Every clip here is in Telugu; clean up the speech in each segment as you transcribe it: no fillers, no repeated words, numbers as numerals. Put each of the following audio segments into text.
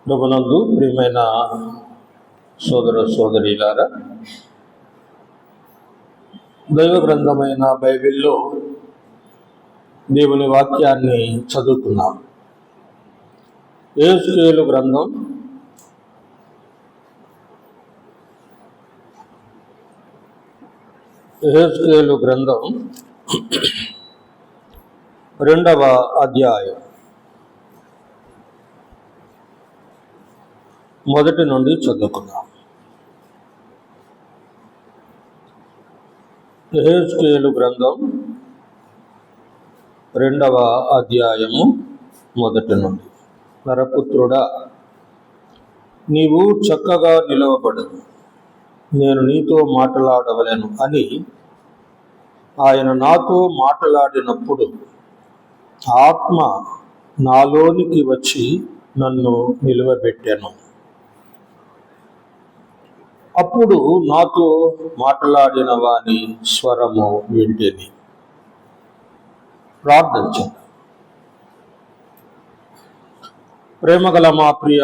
ప్రభునందు ప్రియమైన సోదర సోదరీలారా, దైవ గ్రంథమైన బైబిల్లో దేవుని వాక్యాన్ని చదువుతున్నాం. యెహెజ్కేలు గ్రంథం 2వ అధ్యాయం మొదటి నుండి చదువుకుందాం. యెహెజ్కేలు గ్రంథం 2వ అధ్యాయము మొదటి నుండి. నరపుత్రుడా, నీవు చక్కగా నిలవబడు, నేను నీతో మాట్లాడవలెను అని ఆయన నాతో మాట్లాడినప్పుడు ఆత్మ నాలోనికి వచ్చి నన్ను నిలువబెట్టాను. అప్పుడు నాతో మాట్లాడిన వాని స్వరము వింటిని. ప్రార్థించండి. ప్రేమగల మా ప్రియ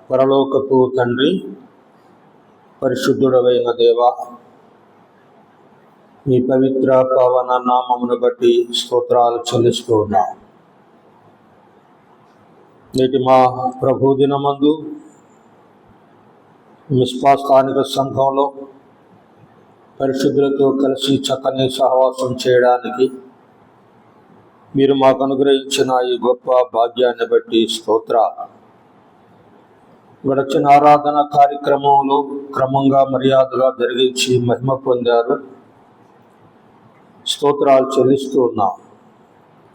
పరలోకపు తండ్రి, పరిశుద్ధుడవైన దేవా, మీ పవిత్ర పవన నామమును బట్టి స్తోత్రాలు చెల్లిస్తూ ఉన్నాం. నేటి మా ప్రభు దినమందు మిస్పా స్థానిక సంఘంలో పరిశుద్ధులతో కలిసి చక్కని సహవాసం చేయడానికి మీరు మాకు అనుగ్రహించిన ఈ గొప్ప భాగ్యాన్ని బట్టి స్తోత్రాలు. గడిచిన ఆరాధన కార్యక్రమంలో క్రమంగా మర్యాదగా జరిగించి మహిమ పొందారు. స్తోత్రాలు చెల్లిస్తూ ఉన్నాం.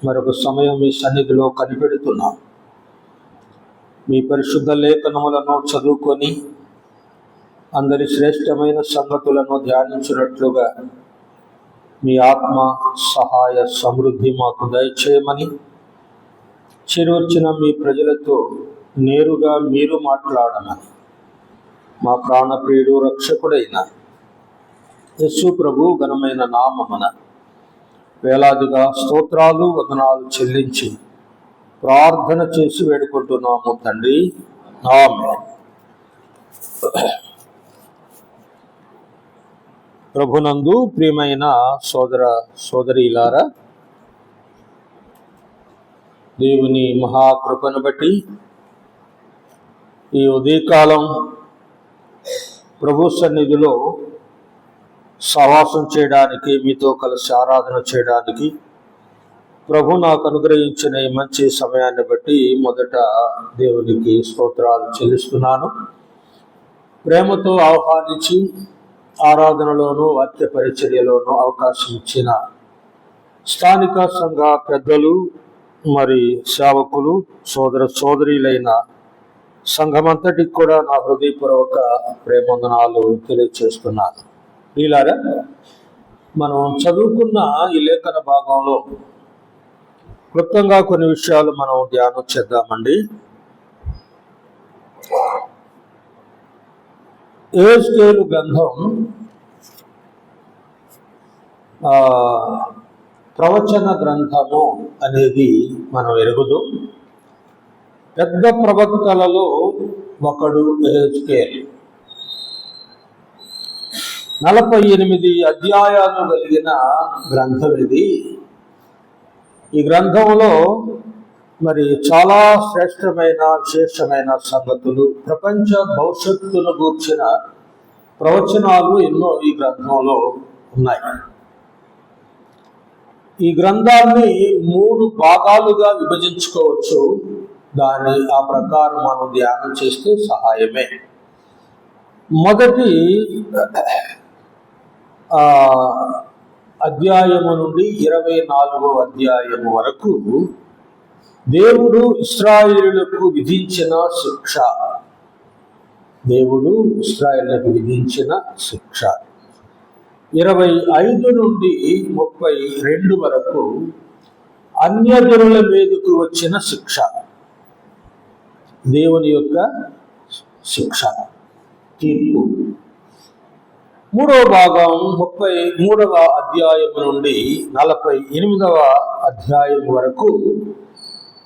మరొక సమయం మీ సన్నిధిలో కనిపెడుతున్నాం. మీ పరిశుద్ధ లేఖనములను చదువుకొని అందరి శ్రేష్టమైన సంగతులను ధ్యానించినట్లుగా మీ ఆత్మ సహాయ సమృద్ధి మాకు దయచేయమని, చేరువచ్చిన మీ ప్రజలతో నేరుగా మీరు మాట్లాడమని మా ప్రాణప్రియుడు రక్షకుడైన యేసు ప్రభు ఘనమైన నామమున వేలాదిగా స్తోత్రాలు వందనాలు చెల్లించి ప్రార్థన చేసి వేడుకుంటున్నాము తండ్రి. ఆమేన్. ప్రభునందు ప్రియమైన సోదర సోదరీలారా, దేవుని మహాకృపను బట్టి ఈ ఉదయకాలం ప్రభు సన్నిధిలో సహవాసం చేయడానికి, మీతో కలిసి ఆరాధన చేయడానికి ప్రభు నాకు అనుగ్రహించిన ఈ మంచి సమయాన్ని బట్టి మొదట దేవునికి స్తోత్రాలు చెల్లిస్తున్నాను. ప్రేమతో ఆహ్వానించి ఆరాధనలోనూ వాక్య పరిచర్యలోనూ అవకాశం ఇచ్చిన స్థానిక సంఘ పెద్దలు, మరి సేవకులు, సోదర సోదరీలైన సంఘమంతటికి కూడా నా హృదయపూర్వక ప్రేమందనాలు తెలియజేస్తున్నాను. వీలారా, మనం చదువుకున్న ఈ లేఖన భాగంలో క్లుప్తంగా కొన్ని విషయాలు మనం ధ్యానం చేద్దామండి. యెహెజ్కేలు గ్రంథం ప్రవచన గ్రంథము అనేది మనం ఎరుగుదు. పెద్ద ప్రవక్తలలో ఒకడు యెహెజ్కేలు. 48 అధ్యాయాలు కలిగిన గ్రంథం ఇది. ఈ గ్రంథంలో మరి చాలా శ్రేష్టమైన విశేషమైన సంగతులు, ప్రపంచ భవిష్యత్తును గూర్చిన ప్రవచనాలు ఎన్నో ఈ గ్రంథంలో ఉన్నాయి. ఈ గ్రంథాన్ని 3 భాగాలుగా విభజించుకోవచ్చు. ఆ ప్రకారం మనం ధ్యానం చేస్తే సహాయమే. మొదటి అధ్యాయము నుండి 24వ అధ్యాయము వరకు దేవుడు ఇశ్రాయేలులకు విధించిన శిక్ష. దేవుడు ఇశ్రాయేలులకు విధించిన శిక్ష. 25 నుండి 32 వరకు అన్యజనుల మీదకు వచ్చిన శిక్ష, దేవుని యొక్క శిక్ష, తీర్పు. 3వ భాగం 33వ అధ్యాయం నుండి 48వ అధ్యాయం వరకు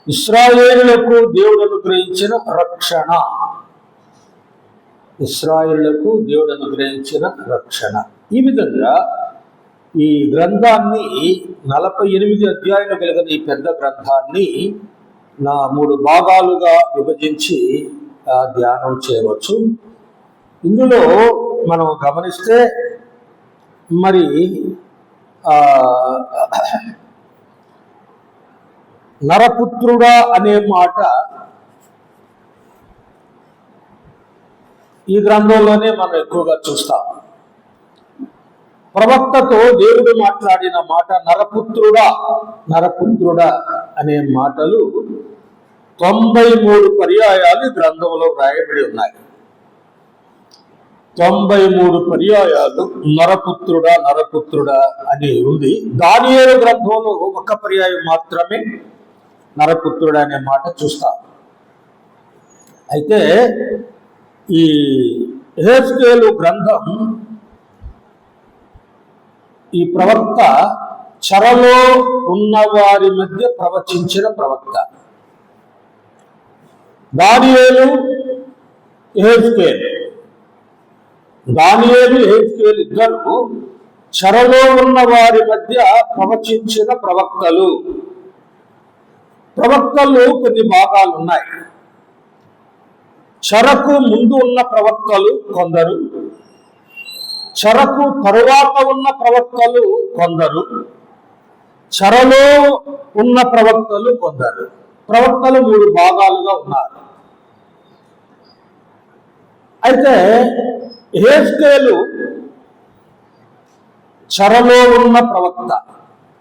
ఇశ్రాయేలులకు దేవుడు అనుగ్రహించిన రక్షణ. ఇశ్రాయేలులకు దేవుడు అనుగ్రహించిన రక్షణ. ఈ విధంగా ఈ గ్రంథాన్ని 48 అధ్యాయాలు కలిగిన ఈ పెద్ద గ్రంథాన్ని 3 భాగాలుగా విభజించి ధ్యానం చేయవచ్చు. ఇందులో మనం గమనిస్తే మరి నరపుత్రుడా అనే మాట ఈ గ్రంథంలోనే మనం ఎక్కువగా చూస్తాం. ప్రవక్తతో దేవుడు మాట్లాడిన మాట నరపుత్రుడా, నరపుత్రుడా అనే మాటలు 93 పర్యాయాలు గ్రంథంలో రాయబడి ఉన్నాయి. 93 పర్యాయాలు నరపుత్రుడా నరపుత్రుడా అని ఉంది. దానియేలు గ్రంథంలో ఒక పర్యాయం మాత్రమే నరపుత్రుడా అనే మాట చూస్తాం. అయితే ఈ యెహెజ్కేలు గ్రంథం ఈ ప్రవక్త చెరలో ఉన్న వారి మధ్య ప్రవచించిన ప్రవక్త. దానియేలు యెహెజ్కేలు ఇద్దరు చెరలో ఉన్న వారి మధ్య ప్రవచించిన ప్రవక్తలు. ప్రవక్తలు కొన్ని భాగాలు ఉన్నాయి. చెరకు ముందు ఉన్న ప్రవక్తలు కొందరు, చెరకు తరువాత ఉన్న ప్రవక్తలు కొందరు, చెరలో ఉన్న ప్రవక్తలు కొందరు. ప్రవక్తలు 3 భాగాలుగా ఉన్నారు. అయితే యెహెజ్కేలు చెరలో ఉన్న ప్రవక్త,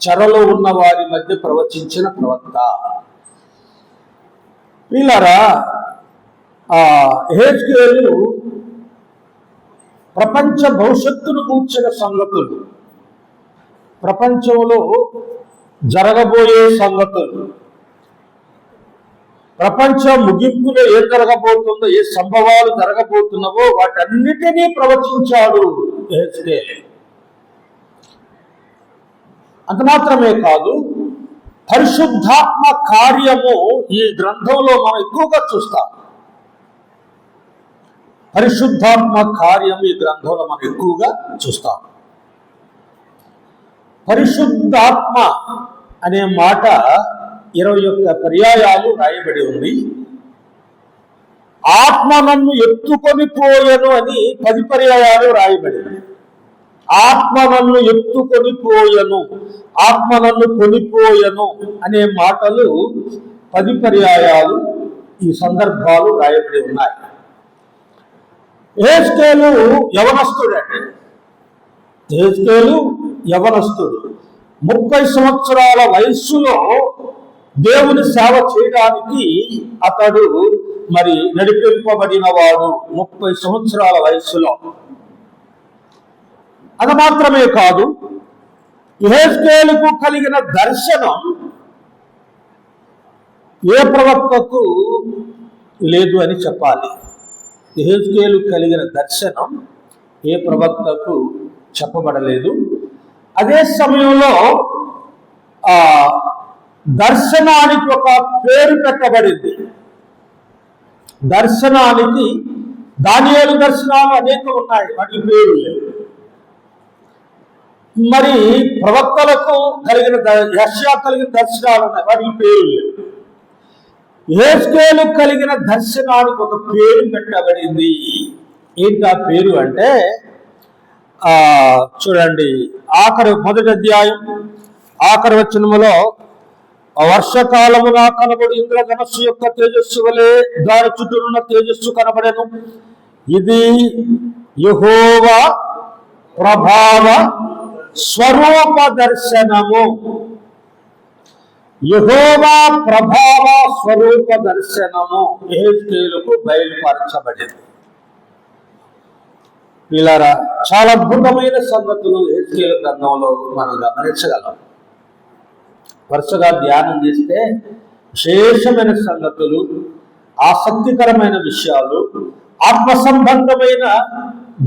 చెరలో ఉన్న వారి మధ్య ప్రవచించిన ప్రవక్త. వీళ్ళరా యెహెజ్కేలు ప్రపంచ భవిష్యత్తును కూర్చిన సంగతులు, ప్రపంచంలో జరగబోయే సంగతులు, ప్రపంచ ముగింపులో ఏం జరగబోతుందో, ఏ సంభవాలు జరగబోతున్నావో వాటన్నిటినీ ప్రవచించాడు యెహెజ్కేలు. అంత మాత్రమే కాదు, పరిశుద్ధాత్మ కార్యము ఈ గ్రంథంలో మనం ఎక్కువగా చూస్తాం. పరిశుద్ధాత్మ కార్యం ఈ గ్రంథంలో మనం ఎక్కువగా చూస్తాం. పరిశుద్ధాత్మ అనే మాట 21 పర్యాయాలు రాయబడి ఉంది. ఆత్మ నన్ను ఎత్తుకొని పోయెను అని 10 పర్యాయాలు రాయబడింది. ఆత్మ నన్ను ఎత్తుకొని పోయెను, ఆత్మ నన్ను కొనిపోయెను అనే మాటలు 10 పర్యాయాలు ఈ సందర్భాలు రాయబడి ఉన్నాయి. యెహెజ్కేలు యవనస్తుడండి. యెహెజ్కేలు యవనస్తుడు. 30 సంవత్సరాల వయస్సులో దేవుని సేవ చేయడానికి అతడు మరి నడిపింపబడిన వాడు. 30 సంవత్సరాల వయస్సులో. అది మాత్రమే కాదు, యెహెజ్కేలుకు కలిగిన దర్శనం ఏ ప్రవక్తకు లేదు అని చెప్పాలి. యెహెజ్కేలు కలిగిన దర్శనం ఏ ప్రవక్తకు చెప్పబడలేదు. అదే సమయంలో దర్శనానికి ఒక పేరు పెట్టబడింది. దర్శనానికి దానియేలు దర్శనాలు అనేక ఉన్నాయి, వాటి పేరు లేవు. మరి ప్రవక్తలకు కలిగిన యెషయా కలిగిన దర్శనాలు ఉన్నాయి, వాటికి పేరు లేవు. యెహెజ్కేలు కలిగిన దర్శనానికి ఒక పేరు పెట్టబడింది. ఏంటి ఆ పేరు అంటే, చూడండి, మొదటి అధ్యాయం ఆఖరి వచనములో, వర్షకాలమున కనబడి ఇంద్రధనస్సు యొక్క తేజస్సు వలె దాని చుట్టూనున్న తేజస్సు కనబడెను. ఇది యెహోవా ప్రభావ స్వరూప దర్శనము. యెహోవా ప్రభావ స్వరూప దర్శనము యెహెజ్కేలుకు బయలుపరచబడింది. వీళ్ళారా, చాలా అద్భుతమైన సంగతులు యెహెజ్కేలు గ్రంథంలో మనం గమనించగలం. వరుసగా ధ్యానం చేస్తే విశేషమైన సంగతులు, ఆసక్తికరమైన విషయాలు, ఆత్మ సంబంధమైన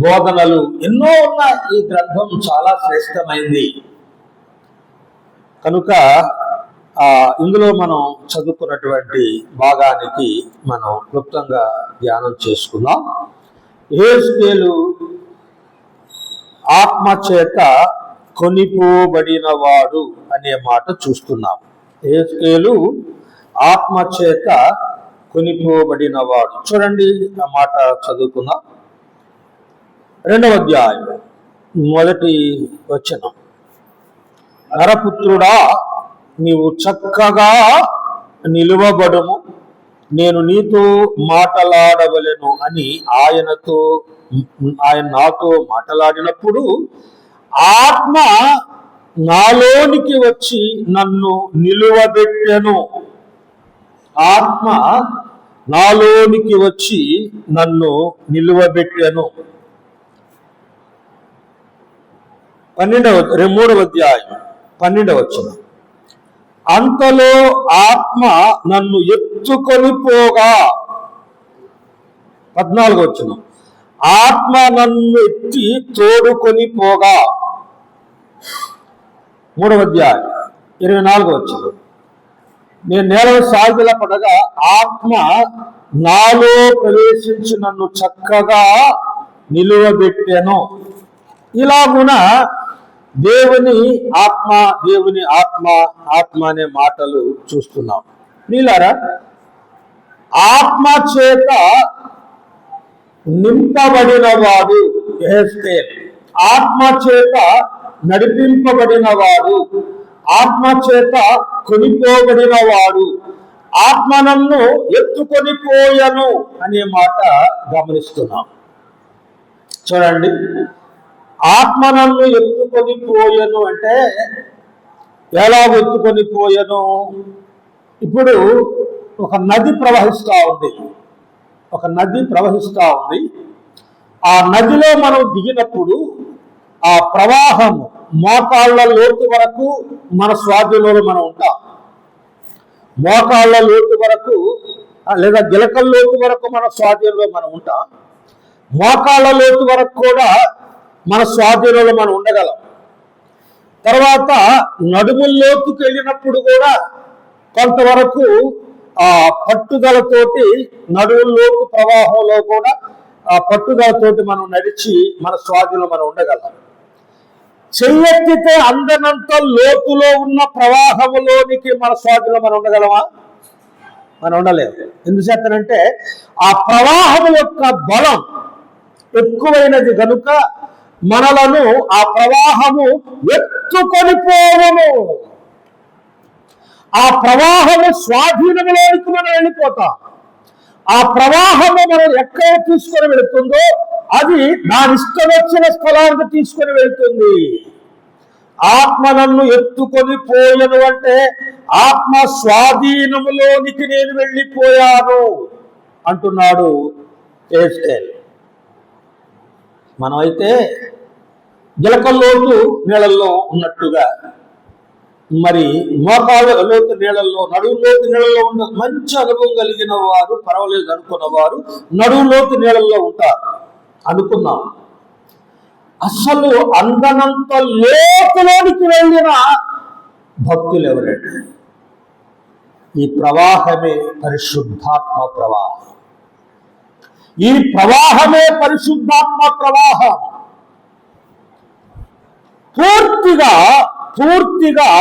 బోధనలు ఎన్నో ఉన్నాయి. ఈ గ్రంథం చాలా శ్రేష్టమైంది. కనుక ఇందులో మనం చదువుకున్నటువంటి భాగానికి మనం క్లుప్తంగా ధ్యానం చేసుకుందాం. యెహెజ్కేలు ఆత్మ చేత కొనిపోబడిన వాడు అనే మాట చూస్తున్నాం. యెహెజ్కేలు ఆత్మ చేత కొనిపోబడిన వాడు. చూడండి, ఆ మాట చదువుకుందాం. 2వ అధ్యాయం 1వ వచనం. నరపుత్రుడా, నీవు చక్కగా నిలువబడుము, నేను నీతో మాటలాడవలెను అని ఆయన నాతో మాట్లాడినప్పుడు ఆత్మ నాలోనికి వచ్చి నన్ను నిలువబెట్టెను. ఆత్మ నాలోనికి వచ్చి నన్ను నిలువబెట్టెను. 3వ అధ్యాయం 12వ వచనం. అంతలో ఆత్మ నన్ను ఎత్తుకొని పోగా, 14వ వచనం. ఆత్మ నన్ను ఎత్తి తోడుకొని పోగా, 3వ అధ్యాయం 24వ వచనం. నేను నేల సాగిల పడగా ఆత్మ నాలో ప్రవేశించి నన్ను చక్కగా నిలువబెట్టెను. ఇలాగున దేవుని ఆత్మ ఆత్మ అనే మాటలు చూస్తున్నాం. ప్రియులారా, ఆత్మ చేత నింపబడిన వాడు యెహెజ్కేలు, ఆత్మ చేత నడిపింపబడిన వాడు, ఆత్మ చేత కొనిపోబడిన వాడు, ఆత్మ నన్ను ఎత్తుకొని పోయను అనే మాట గమనిస్తున్నాం. చూడండి, ఆత్మ నన్ను ఎత్తుకొని పోయను అంటే ఎలా ఎత్తుకొని పోయను? ఇప్పుడు ఒక నది ప్రవహిస్తూ ఉంది. ఆ నదిలో మనం దిగినప్పుడు ఆ ప్రవాహం మోకాళ్ళ లోతు వరకు మన స్వాధీనంలో మనం ఉంటాం. మోకాళ్ళ లోతు వరకు లేదా గిలకల లోతు వరకు మన స్వాధీనంలో మనం ఉంటాం. మోకాళ్ళ లోతు వరకు కూడా మన స్వాధీనంలో మనం ఉండగలం. తర్వాత నడుముల్లోకి వెళ్ళినప్పుడు కూడా కొంతవరకు ఆ పట్టుదలతోటి నడుముల్లోకి ప్రవాహంలో కూడా ఆ పట్టుదలతోటి మనం నడిచి మన స్వాధీనంలో మనం ఉండగలం. చెయ్యెత్తితే అందనంత లోతులో ఉన్న ప్రవాహములోనికి మన స్వాధీనంలో మనం ఉండగలమా? మనం ఉండలేము. ఎందుచేతనంటే ఆ ప్రవాహం యొక్క బలం ఎక్కువైనది కనుక మనలను ఆ ప్రవాహము ఎత్తుకొని పోవను. ఆ ప్రవాహము స్వాధీనంలోనికి మనం వెళ్ళిపోతాం. ఆ ప్రవాహము మనం ఎక్కడ తీసుకొని వెళుతుందో అది దాని ఇష్టం వచ్చిన స్థలానికి తీసుకొని వెళ్తుంది. ఆత్మ నన్ను ఎత్తుకొని పోయను అంటే ఆత్మ స్వాధీనములోనికి నేను వెళ్ళిపోయాను అంటున్నాడు యెహెజ్కేలు. మనమైతే గిలకల్లోతు నీళ్ళల్లో ఉన్నట్టుగా, మరి మోకాళ్ళ లోతు నీళ్ళల్లో, నడువులోతు నీళ్ళల్లో ఉన్న మంచి అనుభవం కలిగిన వారు, పర్వాలేదు అనుకున్న వారు నడువులోతు నీళ్ళల్లో ఉంటారు అనుకున్నాం. అసలు అందనంత లోతులోనికి వెళ్ళిన భక్తులు ఎవరండి? ఈ ప్రవాహమే పరిశుద్ధాత్మ ప్రవాహం. ఈ ప్రవాహమే పరిశుద్ధాత్మ ప్రవాహం. పూర్తిగా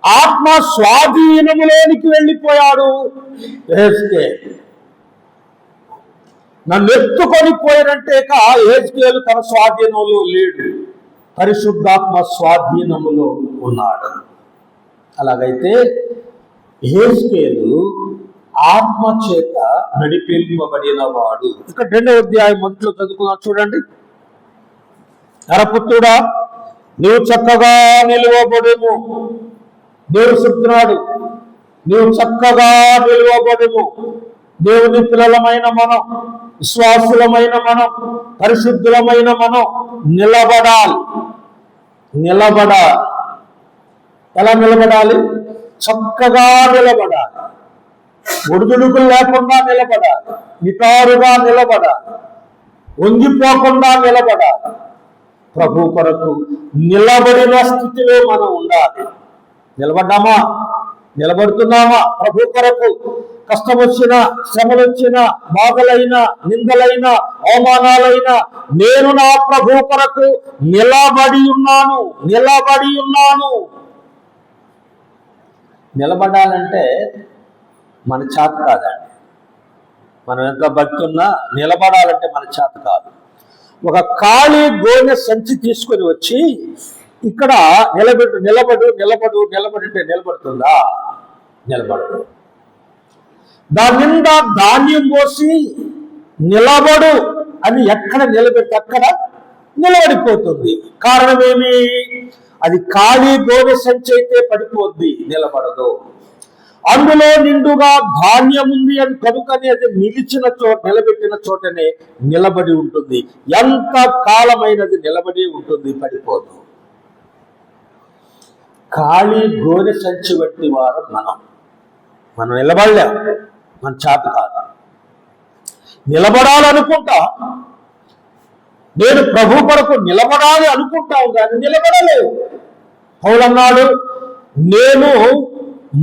ఆత్మ స్వాధీనములోనికి వెళ్ళిపోయాడు యెహెజ్కేలు. నన్ను ఎత్తుకొని పోయారంటే యెహెజ్కేలు తన స్వాధీనంలో లేడు, పరిశుద్ధాత్మ స్వాధీనములో ఉన్నాడు. అలాగైతే యెహెజ్కేలు ఆత్మ చేత నడిపింపబడిన వాడు. ఇక్కడ 2వ అధ్యాయం మొదట్లో చదువుకున్నాం. చూడండి, నరపుత్రుడా, నీవు చక్కగా నిలువబడుము. దేవుడు చెప్తున్నాడు, నీవు చక్కగా నిలువబడుము. దేవుని పిల్లలమైన మనం, విశ్వాసులమైన మనం, పరిశుద్ధులమైన మనం నిలబడాలి. ఎలా నిలబడాలి? చక్కగా నిలబడాలి. ఒడిదుడుకులు లేకుండా నిలబడాలి. నిటారుగా నిలబడాలి. వంగిపోకుండా నిలబడాలి. ప్రభు కొరకు నిలబడిన స్థితిలో మనం ఉండాలి. నిలబడ్డామా? నిలబడుతున్నామా ప్రభు కొరకు? కష్టం వచ్చినా, శ్రమలు వచ్చినా, బాధలైనా, నిందలైనా, అవమానాలైనా నేను నా ప్రభు కొరకు నిలబడి ఉన్నాను. నిలబడాలంటే మన చేత కాదండి. మనం ఎంత భక్తి ఉన్నా నిలబడాలంటే మన చేత కాదు. ఒక ఖాళీ గోనె సంచి తీసుకొని వచ్చి ఇక్కడ నిలబడు అంటే నిలబడుతుందా? నిలబడదు. దాని నిండా ధాన్యం పోసి నిలబడు అని ఎక్కడ నిలబెట్టి అక్కడ నిలబడిపోతుంది. కారణం ఏమి? అది ఖాళీ గోనె సంచి అయితే పడిపోద్ది, నిలబడదు. అందులో నిండుగా ధాన్యం ఉంది అని కనుకని అది నిలబెట్టిన చోటనే నిలబడి ఉంటుంది. ఎంత కాలమైనది నిలబడి ఉంటుంది, పడిపోదు. ఖాళీ గోనె సంచి వంటి వారు మనం నిలబడలేం, మన చేత కాదు. నిలబడాలనుకుంటా, నేను ప్రభు కొరకు నిలబడాలి అనుకుంటావు కానీ నిలబడలేవు. పౌలన్నాడు, నేను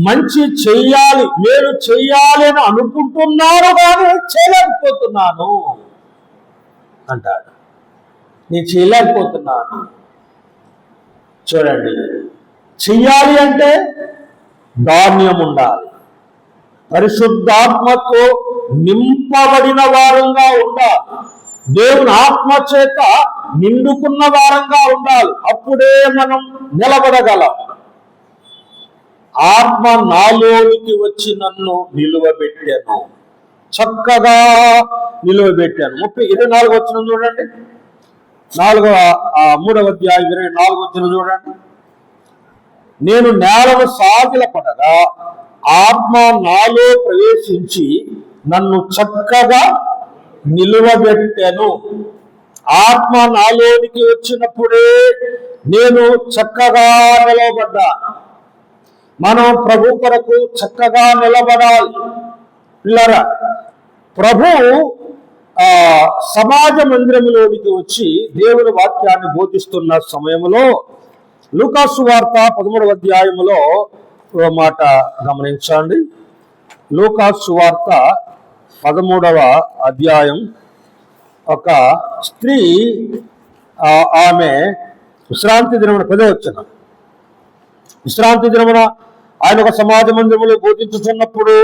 మంచి చెయ్యాలి, నేను చెయ్యాలి అని అనుకుంటున్నాను కానీ చేయలేకపోతున్నాను అంటాడు. నేను చేయలేకపోతున్నాను. చూడండి, చెయ్యాలి అంటే ధాన్యం ఉండాలి, పరిశుద్ధాత్మతో నింపబడిన వారంగా ఉండాలి, దేవుని ఆత్మ చేత నిండుకున్న వారంగా ఉండాలి. అప్పుడే మనం నిలబడగలం. ఆత్మ నాలోనికి వచ్చి నన్ను నిలువబెట్టాను, చక్కగా నిలువబెట్టాను. 24 వచనం చూడండి, 3వ అధ్యాయం 24 వచనం చూడండి. నేను నేలను సాగిలపడగా ఆత్మ నాలో ప్రవేశించి నన్ను చక్కగా నిలువబెట్టాను. ఆత్మ నాలోనికి వచ్చినప్పుడే నేను చక్కగా నిలవబడ్డా. మనం ప్రభు కొరకు చక్కగా నిలబడాలి. పిల్లరా, ప్రభు సమాజ మందిరంలోనికి వచ్చి దేవుని వాక్యాన్ని బోధిస్తున్న సమయంలో లూకాసు వార్త 13వ అధ్యాయంలో మాట గమనించండి. లూకాసు వార్త 13వ అధ్యాయం, ఒక స్త్రీ ఆమె విశ్రాంతి దినమున 10వ వచనం, విశ్రాంతి దినమున ఆయన ఒక సమాజ మందిరములో బోధించుతున్నప్పుడు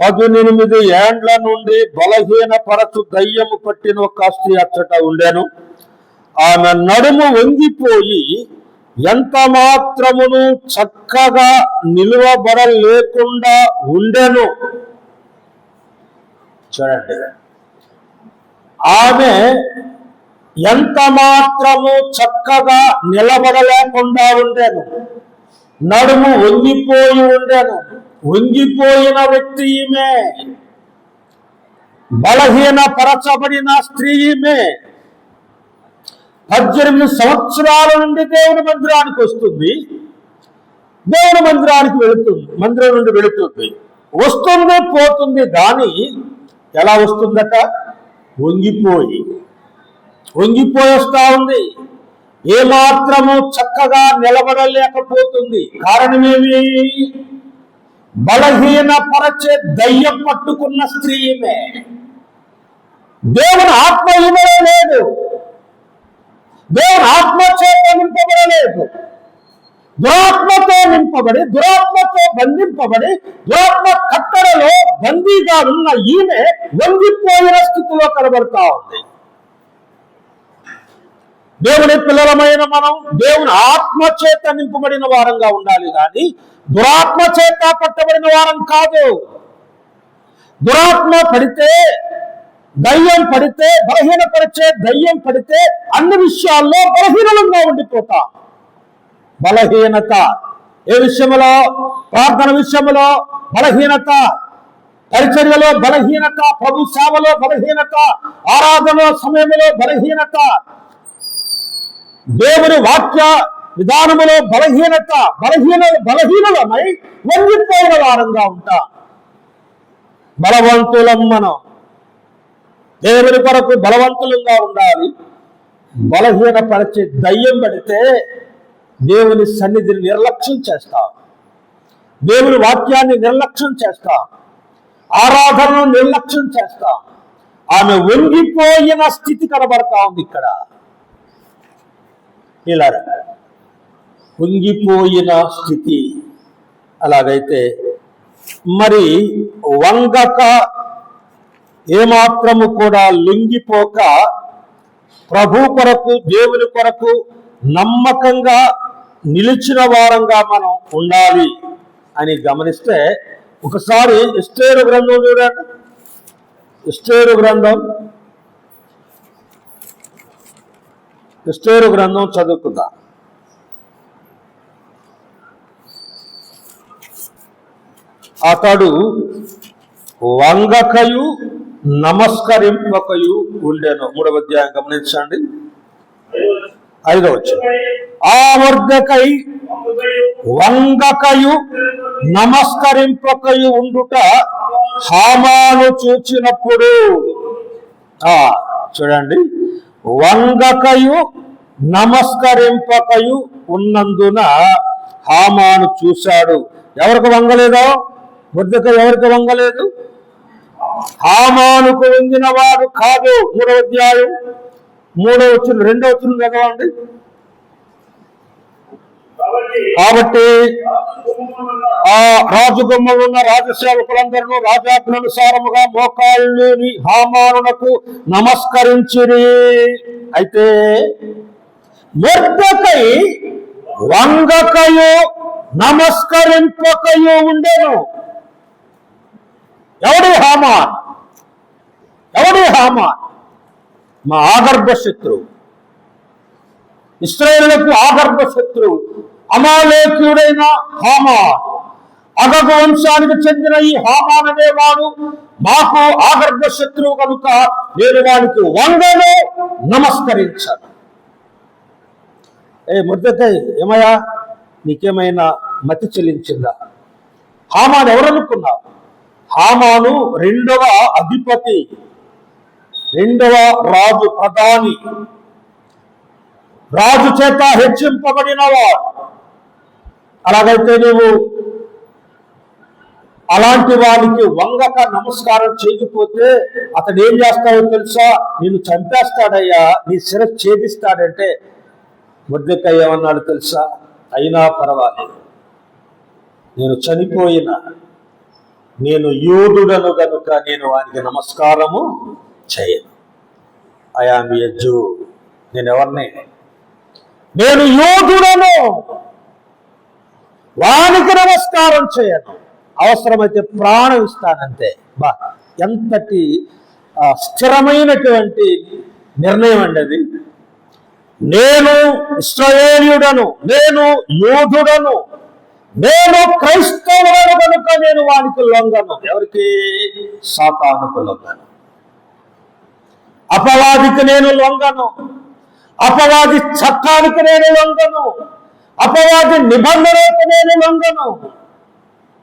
18 ఏండ్ల నుండి బలహీన పరచు దయ్యము పట్టిన ఒక స్త్రీ అచ్చట ఉండెను. ఆమె నడుము వంగిపోయి ఎంత మాత్రమును చక్కగా నిలువబడలేకుండా ఉండెను. చూడండి, ఆమె ఎంత మాత్రము చక్కగా నిలబడలేకుండా ఉండెను, నడుము వంగిపోయి ఉండెను. వంగిపోయిన వ్యక్తి ఈమె, బలహీన పరచబడిన స్త్రీ ఈమె. 18 సంవత్సరాల నుండి దేవుని మందిరానికి వస్తుంది, దేవుని మందిరానికి వెళుతుంది, మందిరం నుండి వెళుతుంది, వస్తుంది పోతుంది. కానీ ఎలా వస్తుందట? వంగిపోయి వస్తా ఉంది. ఏమాత్రము చక్కగా నిలబడలేకపోతుంది. కారణమేమి? బలహీన పరచే దయ్యం పట్టుకున్న స్త్రీ ఈమె. దేవుని ఆత్మ ఈమెలో లేదు, దేవుని ఆత్మ చేత నింపబడలేదు. దురాత్మతో నింపబడి, దురాత్మతో బంధింపబడి, దురాత్మ కట్టడలో బందీగా ఉన్న ఈమె వంగిపోయిన స్థితిలో కనబడతా ఉంది. దేవుని పిల్లలమైన మనం దేవుని ఆత్మ చేత నింపబడిన వారంగా ఉండాలి కానీ దురాత్మ చేత పట్టబడిన వారం కాదు. దురాత్మ పడితే, దయ్యం పడితే, బలహీనపరిచే దయ్యం పడితే అన్ని విషయాల్లో బలహీనంగా ఉండిపోతాం. బలహీనత ఏ విషయంలో? ప్రార్థన విషయంలో బలహీనత, పరిచర్యలో బలహీనత, ప్రభు సేవలో బలహీనత, ఆరాధన సమయంలో బలహీనత, దేవుని వాక్య విధానములో బలహీనత. బలహీనులమై వంగిపోయిన వారంగా ఉంటాం. బలవంతులం మనం. దేవుని కొరకు బలవంతులంగా ఉండాలి. బలహీనపరిచే దయ్యం పడితే దేవుని సన్నిధిని నిర్లక్ష్యం చేస్తాం. దేవుని వాక్యాన్ని నిర్లక్ష్యం చేస్తాం, ఆరాధనను నిర్లక్ష్యం చేస్తాం. ఆమె వంగిపోయిన స్థితి కనబడతా ఉంది ఇక్కడ. ఇలా వంగిపోయిన స్థితి. అలాగైతే మరి వంగక ఏమాత్రము కూడా లొంగిపోక ప్రభు కొరకు, దేవుని కొరకు నమ్మకంగా నిలిచిన వారంగా మనం ఉండాలి అని గమనిస్తే, ఒకసారి ఎస్తేరు గ్రంథం చూడండి. ఎస్తేరు గ్రంథం చదువుకుందాం. అతడు వంగకయు నమస్కరింపకయు ఉండెను. 3వ అధ్యాయం గమనించండి, 5వ వచనం. ఆ మొర్దెకై వంగకయు నమస్కరింపకయు ఉండుట హామాను చూచినప్పుడు, చూడండి, వంగకయు నమస్కరింపకయు ఉన్నందున హామాను చూశాడు. ఎవరికి వంగలేదో? మొర్దెకై ఎవరికి వంగలేదు? హామానుకు వంగిన వాడు కాదు. 3వ అధ్యాయం 3వ వచనం, 2వ వచనం చదవండి. కాబట్టి ఆ రాజుగుమ్మలున్న రాజసేవకులందరూ రాజాజ్ఞానుసారముగా మోకాళ్ళుని హామానునకు నమస్కరించిరి. అయితే మొర్దెకై వంగకయు నమస్కరింపకయు ఉండెను. ఎవడి హామాన్? మా ఆగర్భ శత్రువు, ఇశ్రాయేలులకు ఆగర్భ శత్రువు, అమాలేకీయుడైన హామాన్. అగగు వంశానికి చెందిన ఈ హామాన్ అనేవాడు మాకు ఆగర్భ శత్రువు కనుక నేను వానికి వంగను, నమస్కరించాను. మొర్దెకై, ఏమయ్యా, నీకేమైనా మతి చెల్లించిందా? హామాన్ ఎవరనుకున్నావు? హామాను 2వ అధిపతి, 2వ రాజు, ప్రధాని, రాజు చేత హెచ్చింపబడినవాడు. అలాగైతే నువ్వు అలాంటి వానికి వంగక నమస్కారం చేయకపోతే అతడు ఏం చేస్తావో తెలుసా? నిన్ను చంపేస్తాడయ్యా, నీ శిరస్సు ఛేదిస్తాడంటే మొర్దెకై ఏమన్నాడు తెలుసా? అయినా పర్వాలేదు, నేను చనిపోయినా నేను యూదుడను గనుక నేను వానికి నమస్కారము చేయను. I am a zoo. నేను ఎవరిని? నేను యూదుడను, వానికి నమస్కారం చేయను. అవసరమైతే ప్రాణం ఇస్తానంతే. ఎంతటి స్థిరమైనటువంటి నిర్ణయం అండి అది. నేను ఇశ్రాయేలీయుడను, నేను యూదుడను, నేను క్రైస్తవులను కనుక నేను వానికి లొంగను. ఎవరికి? సాతానుకు లొంగను. అపవాదికి నేను లొంగను. అపవాది చట్టానికి నేను లొంగను. అపవాది నిబంధనలకు నేను లొంగను.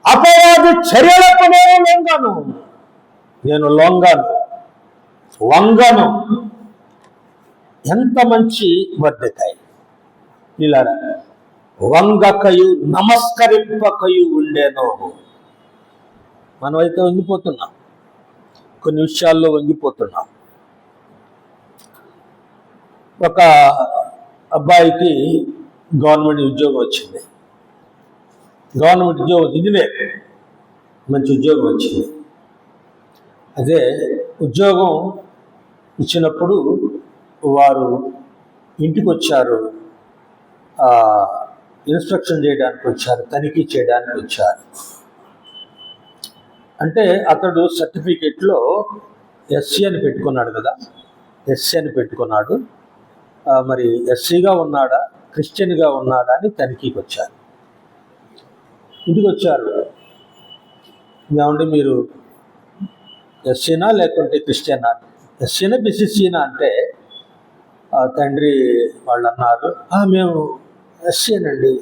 అపవాది చర్యలకు నేను లొంగను. నేను లొంగను, వంగను. ఎంత మంచి మొర్దెకై! ఇలా వంగకయు నమస్కరింపకయు ఉండేను. మనమైతే వంగిపోతున్నాం, కొన్ని విషయాల్లో వంగిపోతున్నాం. ఒక అబ్బాయికి గవర్నమెంట్ ఉద్యోగం వచ్చింది. గవర్నమెంట్ ఉద్యోగం, ఇంజనీర్, మంచి ఉద్యోగం వచ్చింది. అదే ఉద్యోగం ఇచ్చినప్పుడు వారు ఇంటికి వచ్చారు, ఇన్స్ట్రక్షన్ చేయడానికి వచ్చారు, తనిఖీ చేయడానికి వచ్చారు. అంటే అతడు సర్టిఫికెట్లో ఎస్సీ అని పెట్టుకున్నాడు కదా, ఎస్సీ అని పెట్టుకున్నాడు. మరి ఎస్సీగా ఉన్నాడా, క్రిస్టియన్గా ఉన్నాడా అని తనిఖీకి వచ్చారు. ఇంటికి వచ్చారు. ఏమంటే మీరు ఎస్సీనా లేకుంటే క్రిస్టియనా? ఎస్సీనా బీసీసీనా అంటే తండ్రి వాళ్ళు అన్నారు, మేము ఎస్సీనండి.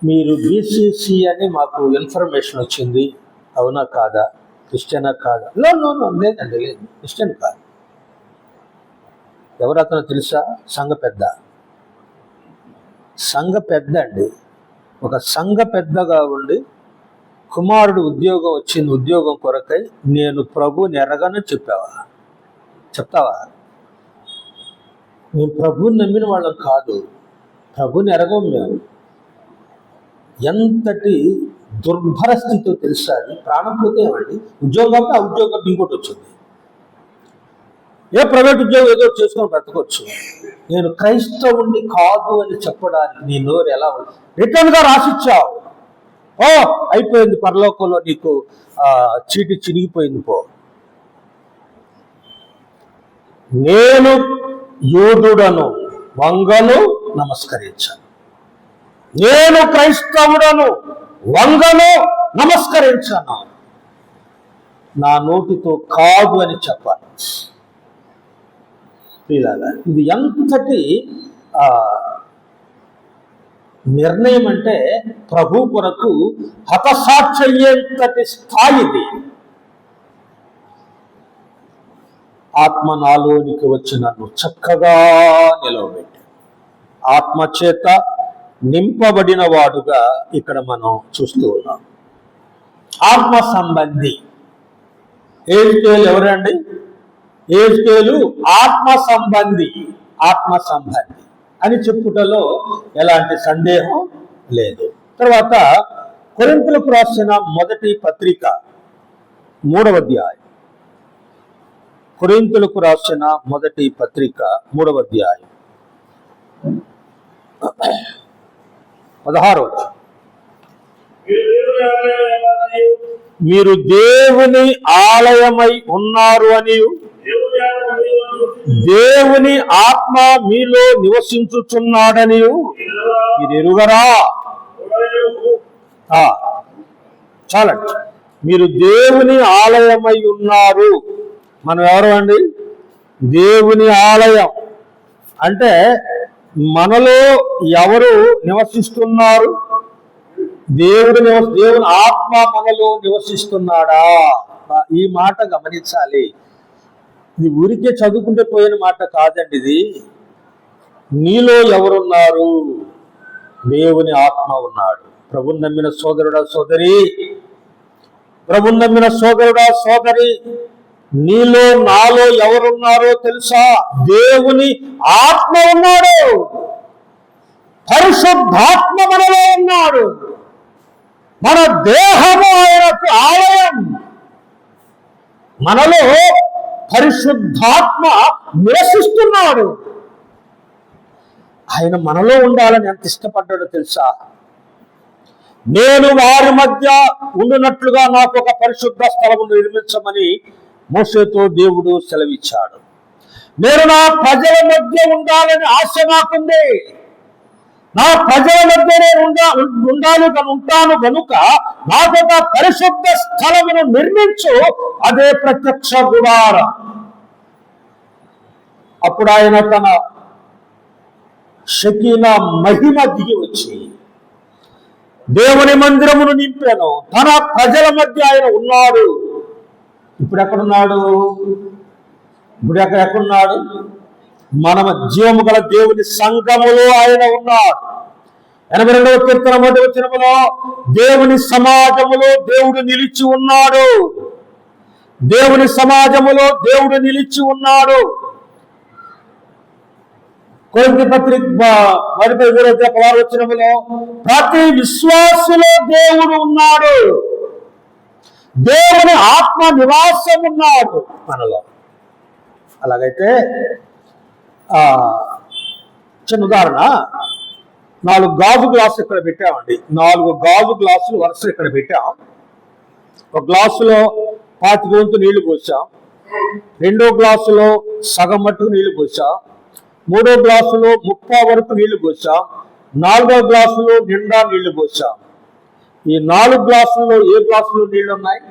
మీరు బీసీసీ అని మాకు ఇన్ఫర్మేషన్ వచ్చింది, అవునా కాదా? క్రిస్టియనా కాదా? లేదండి, లేదు, క్రిస్టియన్ కాదు. ఎవరు అతను తెలుసా? సంఘ పెద్ద అండి. ఒక సంఘ పెద్దగా ఉండి కుమారుడు ఉద్యోగం వచ్చింది, ఉద్యోగం కొరకై నేను ప్రభుని ఎరగనని చెప్తావా? మేము ప్రభుని నమ్మిన వాళ్ళం కాదు, ప్రభుని ఎరగం మేము. ఎంతటి దుర్భర స్థితితో తెలుసా అది? ప్రాణం పోతే ఏమండి, ఉద్యోగం ఆ ఉద్యోగం ఇంకోటి వచ్చింది, ఏ ప్రైవేట్ ఉద్యోగం ఏదో చేసుకొని బ్రతకొచ్చు. నేను క్రైస్తవుణ్ణి కాదు అని చెప్పడానికి నీ నోరు ఎలా రిటర్న్గా రాసిచ్చావు? అయిపోయింది, పరలోకంలో నీకు చీటి చిరిగిపోయింది పో. నేను యూదుడను, వంగను, నమస్కరించాను. నేను క్రైస్తవుడను, వంగను, నమస్కరించాను. నా నోటితో కాదు అని చెప్పాలి. ఇది ఎంతటి నిర్ణయం అంటే ప్రభు కొరకు హతసాక్షయ్యేంతటి స్థాయిది. ఆత్మ నాలోనికి వచ్చి నన్ను చక్కగా నిలవబెట్టి ఆత్మచేత నింపబడిన వాడుగా ఇక్కడ మనం చూస్తూ ఉన్నాం. ఆత్మ సంబంధి ఏజ్కేలు ఎవరండి? ఏజ్కేలు ఆత్మ సంబంధి అని చెప్పుటలో ఎలాంటి సందేహం లేదు. తర్వాత కొరింథీయులకు రాసిన మొదటి పత్రిక 3వ అధ్యాయం. కొరింథీయులకు రాసిన మొదటి పత్రిక 3వ అధ్యాయం 16వ వచనం. మీరు దేవుని ఆలయమై ఉన్నారు అని, దేవుని ఆత్మ మీలో నివసించుచున్నాడని మీరు ఎరుగరా? చాలండి. మీరు దేవుని ఆలయమై ఉన్నారు. మనం ఎవరు అండి? దేవుని ఆలయం అంటే మనలో ఎవరు నివసిస్తున్నారు? దేవుని ఆత్మ మనలో నివసిస్తున్నాడా? ఈ మాట గమనించాలి. ఇది ఊరికే చదువుకుంటే పోయిన మాట కాదండి. ఇది నీలో ఎవరున్నారు? దేవుని ఆత్మ ఉన్నాడు. ప్రభుని నమ్మిన సోదరుడా సోదరి, ప్రభుని నమ్మిన సోదరుడా సోదరి, నీలో నాలో ఎవరున్నారో తెలుసా? దేవుని ఆత్మ ఉన్నాడు. పరిశుద్ధాత్మ మనలో ఉన్నాడు. మన దేహము ఆయనకు ఆలయం. మనలో పరిశుద్ధాత్మ నివసిస్తున్నాడు. ఆయన మనలో ఉండాలని ఎంత ఇష్టపడ్డాడో తెలుసా? నేను వారి మధ్య ఉండునట్లుగా నాకు ఒక పరిశుద్ధ స్థలము నిర్మించమని మోషేతో దేవుడు సెలవిచ్చాడు. నేను నా ప్రజల మధ్య ఉండాలని ఆశ నాకుంది. నా ప్రజల మధ్య నేను ఉంటాను కనుక నాకు ఒక పరిశుద్ధ స్థలమును నిర్మించు, అదే ప్రత్యక్ష గుడారం. అప్పుడు ఆయన తన షకీనా మహిమ దిగి వచ్చి దేవుని మందిరమును నింపాను. తన ప్రజల మధ్య ఆయన ఉన్నాడు. ఇప్పుడు ఎక్కడున్నాడు? ఎక్కడున్నాడు? మన జీవము గల దేవుని సంఘములో ఆయన ఉన్నాడు. 82వ కీర్తన 1వ వచనములో దేవుని సమాజములో దేవుడు నిలిచి ఉన్నాడు. దేవుని సమాజములో దేవుడు నిలిచి ఉన్నాడు. కొరింథీ పత్రిక 1:6 వచనములో ప్రతి విశ్వాసులో దేవుడు ఉన్నాడు. దేవుని ఆత్మ నివాసం ఉన్నాడు మనలో. అలాగైతే చిన్న ఉదాహరణ, 4 గాజు గ్లాసులు ఇక్కడ పెట్టామండి. 4 గాజు గ్లాసులు వరుస ఇక్కడ పెట్టాం. ఒక గ్లాసులో 25 వంతు నీళ్లు పోసాం. 2వ గ్లాసులో సగం మట్టుకు నీళ్లు పోసాం. 3వ గ్లాసులో 30 వరకు నీళ్లు పోసాం. 4వ గ్లాసులో నిండా నీళ్లు పోసాం. ఈ 4 గ్లాసుల్లో ఏ గ్లాసులో నీళ్లు ఉన్నాయి?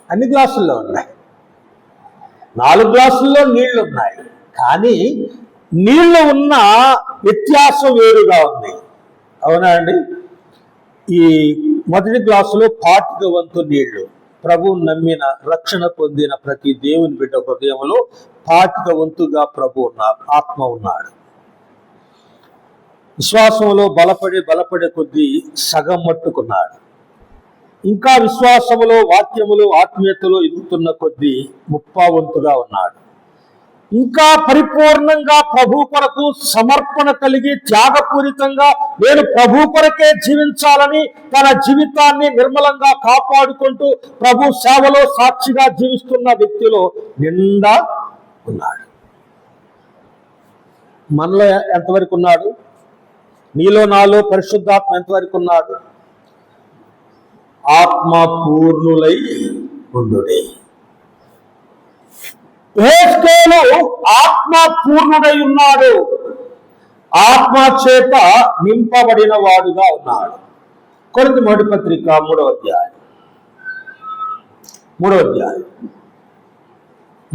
అన్ని గ్లాసుల్లో ఉన్నాయి. 4 గ్లాసుల్లో నీళ్లు ఉన్నాయి. కానీ నీళ్లు ఉన్న వ్యత్యాసం వేరుగా ఉంది. అవునా అండి? ఈ మొదటి గ్లాసులో 25 వంతు నీళ్లు. ప్రభువు నమ్మిన రక్షణ పొందిన ప్రతి దేవుని బిడ్డ హృదయంలో 25 వంతుగా ప్రభు ఉన్నాడు, ఆత్మ ఉన్నాడు. విశ్వాసంలో బలపడే కొద్దీ సగం మట్టుకున్నాడు. ఇంకా విశ్వాసములో, వాక్యములో, ఆత్మీయతలో ఎదుగుతున్న కొద్దీ 30 ఉన్నాడు. ఇంకా పరిపూర్ణంగా ప్రభు కొరకు సమర్పణ కలిగి త్యాగపూరితంగా నేను ప్రభు కొరకే జీవించాలని తన జీవితాన్ని నిర్మలంగా కాపాడుకుంటూ ప్రభు సేవలో సాక్షిగా జీవిస్తున్న వ్యక్తిలో నిండా ఉన్నాడు. మనలో ఎంతవరకు ఉన్నాడు? నీలో నాలో పరిశుద్ధాత్మ ఎంతవరకు ఉన్నాడు? ఆత్మ పూర్ణులై ఉండుడి. యేసును ఆత్మ పూర్ణుడై ఉన్నాడు, ఆత్మ చేత నింపబడిన వాడుగా ఉన్నాడు. కొరింథీ మొదటి పత్రిక 3వ అధ్యాయం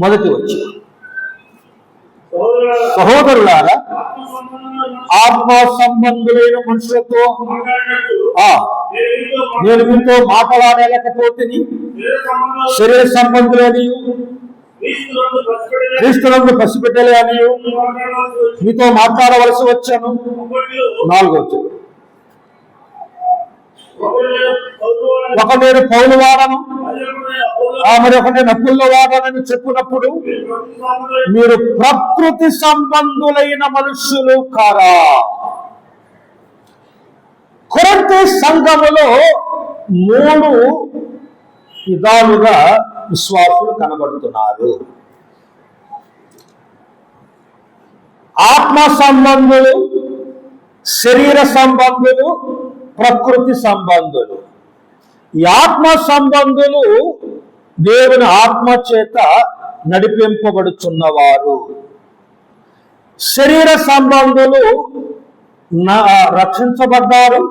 మొదటి వచనం. సహోదరులారా, ఆత్మ సంబంధులైన మనుషులతో నేను మీతో మాట్లాడలేకపోతే శరీర సంబంధులని క్రీస్తునందు పసిబిడ్డలే అని మీతో మాట్లాడవలసి వచ్చాను. 4వ వచనం. ఒక నేను పౌలు వాడను, మరి ఒక నేను అప్పుల్లో వాడనని చెప్పినప్పుడు మీరు ప్రకృతి సంబంధులైన మనుషులు కారా? కొరింథీ సంఘములో 3 విధాలుగా విశ్వాసులు కనబడుతున్నారు. ఆత్మ సంబంధులు, శరీర సంబంధులు, ప్రకృతి సంబంధులు. ఈ ఆత్మ సంబంధులు దేవుని ఆత్మ చేత నడిపింపబడుచున్నవారు. శరీర సంబంధులు రక్షించబడ్డారు,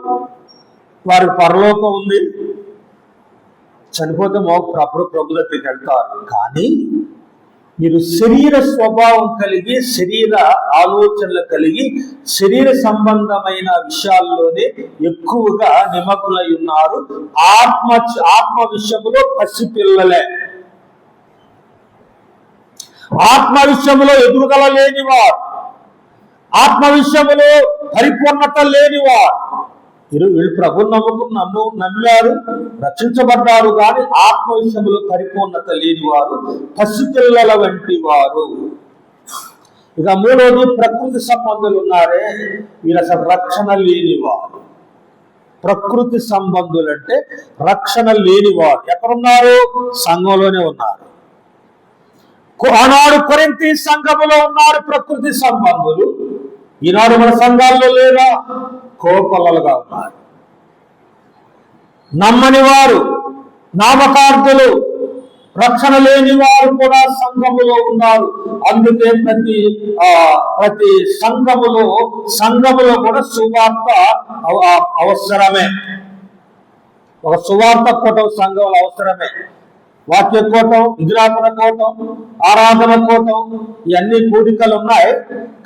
వారి పరలోకం ఉంది, చనిపోతే ప్రభు దగ్గరికి వెళ్తారు. కానీ మీరు శరీర స్వభావం కలిగి, శరీర ఆలోచనలు కలిగి, శరీర సంబంధమైన విషయాల్లోనే ఎక్కువగా నిమగ్నులై ఉన్నారు. ఆత్మ విషయంలో పసిపిల్లలే, ఆత్మ విషయంలో ఎదుగుదల లేనివారు, ఆత్మ విషయంలో పరిపూర్ణత లేనివారు. వీళ్ళు ప్రభు నమ్మారు, రక్షించబడ్డారు, కానీ ఆత్మ విషయంలో పరిపూర్ణత లేనివారు, పసిపిల్లల వంటి వారు. ఇక 3వది ప్రకృతి సంబంధులు ఉన్నారే, వీరు అసలు రక్షణ లేనివారు. ప్రకృతి సంబంధులు అంటే రక్షణ లేనివారు. ఎక్కడున్నారు? సంఘంలోనే ఉన్నారు. ఆనాడు కొరింథీ సంఘములో ఉన్నారు ప్రకృతి సంబంధులు, ఈనాడు మన సంఘాల్లో లేదా? కోపలలుగా ఉన్నారు. నమ్మని వారు, నామకార్థులు, రక్షణ లేని వారు కూడా సంఘములో ఉన్నారు. అందుకే ప్రతి సంఘములో కూడా సువార్త అవసరమే. ఒక సువార్త కూటం సంఘంలో అవసరమే. వాక్య కూటం, విగ్రహాపన కూటం, ఆరాధన కూటం, ఇవన్నీ కూడికలు ఉన్నాయి.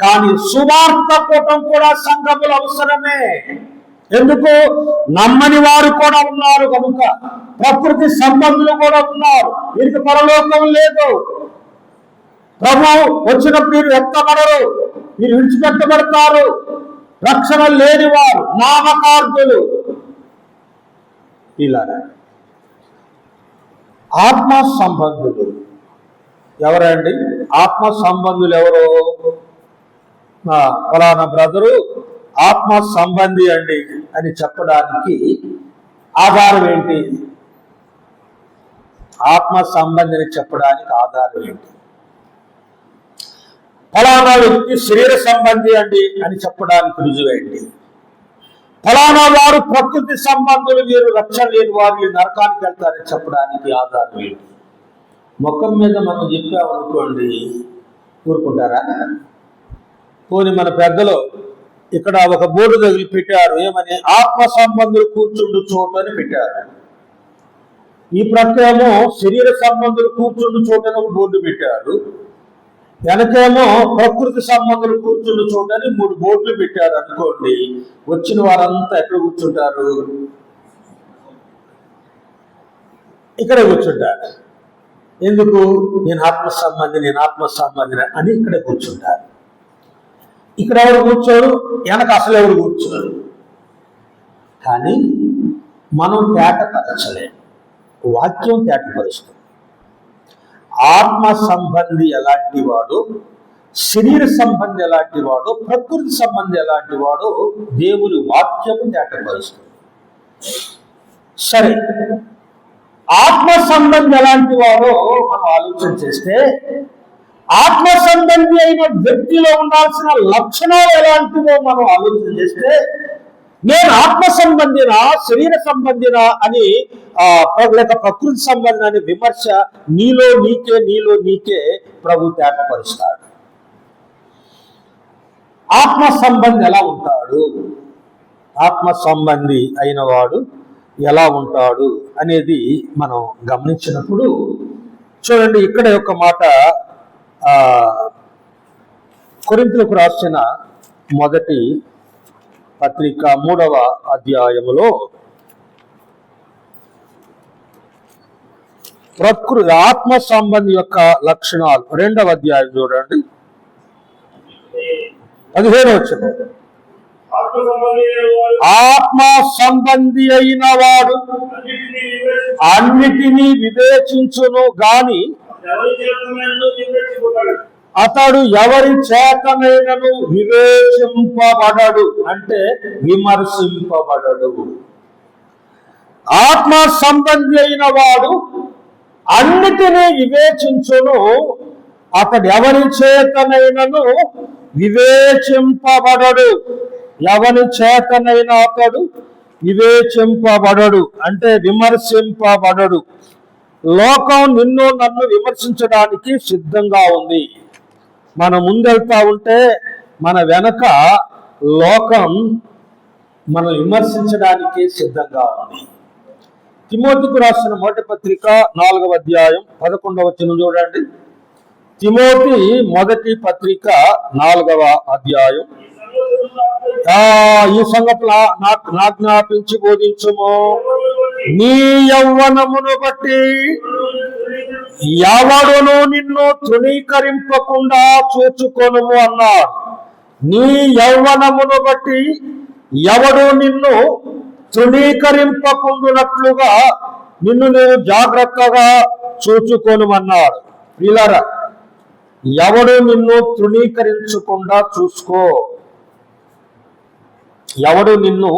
కానీ సువార్త కూటం కూడా సంఘములు అవసరమే. ఎందుకు? నమ్మని వారు కూడా ఉన్నారు కనుక, ప్రకృతి సంబంధులు కూడా ఉన్నారు. వీరికి పరలోకం లేదు. ప్రభు వచ్చినప్పుడు మీరు ఎత్తబడరు, మీరు విడిచిపెట్టబడతారు. రక్షణ లేని వారు, నామకార్థులు. ఇలా ఆత్మ సంబంధులు ఎవరండి? ఆత్మ సంబంధులు ఎవరు? ఫలానా బ్రదరు ఆత్మ సంబంధి అండి అని చెప్పడానికి ఆధారం ఏంటి? ఆత్మ సంబంధిని చెప్పడానికి ఆధారం ఏంటి? ఫలానా వ్యక్తి శరీర సంబంధి అండి అని చెప్పడానికి రుజువేంటి? ఫలానా వారు ప్రకృతి సంబంధులు, వీరు రక్షణ లేని వారు, వీరు నరకానికి వెళ్తారని చెప్పడానికి ఆధారం ఏంటి? ముఖం మీద మనం చెప్పామనుకోండి, ఊరుకుంటారా? పోనీ మన పెద్దలు ఇక్కడ ఒక బోర్డు తగిలి పెట్టారు, ఏమని? ఆత్మ సంబంధులు కూర్చుండు చోటు అని పెట్టారు. ఈ ప్రక్రియమో శరీర సంబంధులు కూర్చుండు చోటు అని ఒక బోర్డు పెట్టారు. వెనకేమో ప్రకృతి సంబంధులు కూర్చుండు చోటు అని 3 బోర్డులు పెట్టారు అనుకోండి. వచ్చిన వారంతా ఎక్కడ కూర్చుంటారు? ఇక్కడే కూర్చుంటారు. ఎందుకు? నేను ఆత్మ సంబంధిని అని ఇక్కడే కూర్చుంటారు. ఇక్కడ ఎవరు కూర్చోరు, వెనక అసలు ఎవరు కూర్చోరు. కానీ మనం తేటపరచలేం, వాక్యం తేటపరుస్తుంది. ఆత్మ సంబంధి ఎలాంటి వాడు, శరీర సంబంధి ఎలాంటి వాడు, ప్రకృతి సంబంధి ఎలాంటి వాడు దేవుని వాక్యము తేటపరుస్తుంది. సరే, ఆత్మ సంబంధి ఎలాంటి వాడో మనం ఆలోచన చేస్తే, ఆత్మ సంబంధి అయిన వ్యక్తిలో ఉండాల్సిన లక్షణాలు ఎలాంటివో మనం ఆలోచన చేస్తే, నేను ఆత్మ సంబంధినా శరీర సంబంధినా అని లేక ప్రకృతి సంబంధి అని విమర్శ నీలో నీకే ప్రభు తేటపరుస్తాడు. ఆత్మ సంబంధి ఎలా ఉంటాడు, ఆత్మ సంబంధి అయిన వాడు ఎలా ఉంటాడు అనేది మనం గమనించినప్పుడు చూడండి, ఇక్కడ ఒక మాట కొరింథీయులకు రాసిన మొదటి పత్రిక 3వ అధ్యాయములో ప్రకృతి ఆత్మ సంబంధి యొక్క లక్షణాలు 2వ అధ్యాయం చూడండి, 15వ వచనం. ఆత్మ సంబంధి అయిన వాడు అన్నిటినీ వివేచించును గాని అతడు ఎవరి చేతనైనను వివేచింపబడడు, అంటే విమర్శింపబడడు. ఆత్మ సంబంధి అయిన వాడు అన్నిటినీ వివేచించును, అతడు ఎవరి చేతనైనను వివేచింపబడడు. ఎవరి చేతనైనా అతడు వివేచింపబడడు అంటే విమర్శింపబడడు. లోకం నిన్ను నన్ను విమర్శించడానికి సిద్ధంగా ఉంది. మనం ముందెళ్తా ఉంటే మన వెనక లోకం మనం విమర్శించడానికి సిద్ధంగా ఉంది. తిమోతికు రాసిన మొదటి పత్రిక 4వ అధ్యాయం 11వ వచనం చూడండి. తిమోతి మొదటి పత్రిక 4వ అధ్యాయం. ఈ సంగతులు నాజ్ఞాపించి బోధించుము. నీ యవ్వనమును బట్టి ఎవడును నిన్ను తృణీకరింపకుండా చూచుకొనుము అన్నాడు. నీ యవ్వనమును బట్టి ఎవడు నిన్ను తృణీకరింపకుండునట్లుగా నిన్ను నేను జాగ్రత్తగా చూచుకొనుమన్నాడు. ప్రియులారా, ఎవడు నిన్ను తృణీకరించకుండా చూసుకో, ఎవడు నిన్ను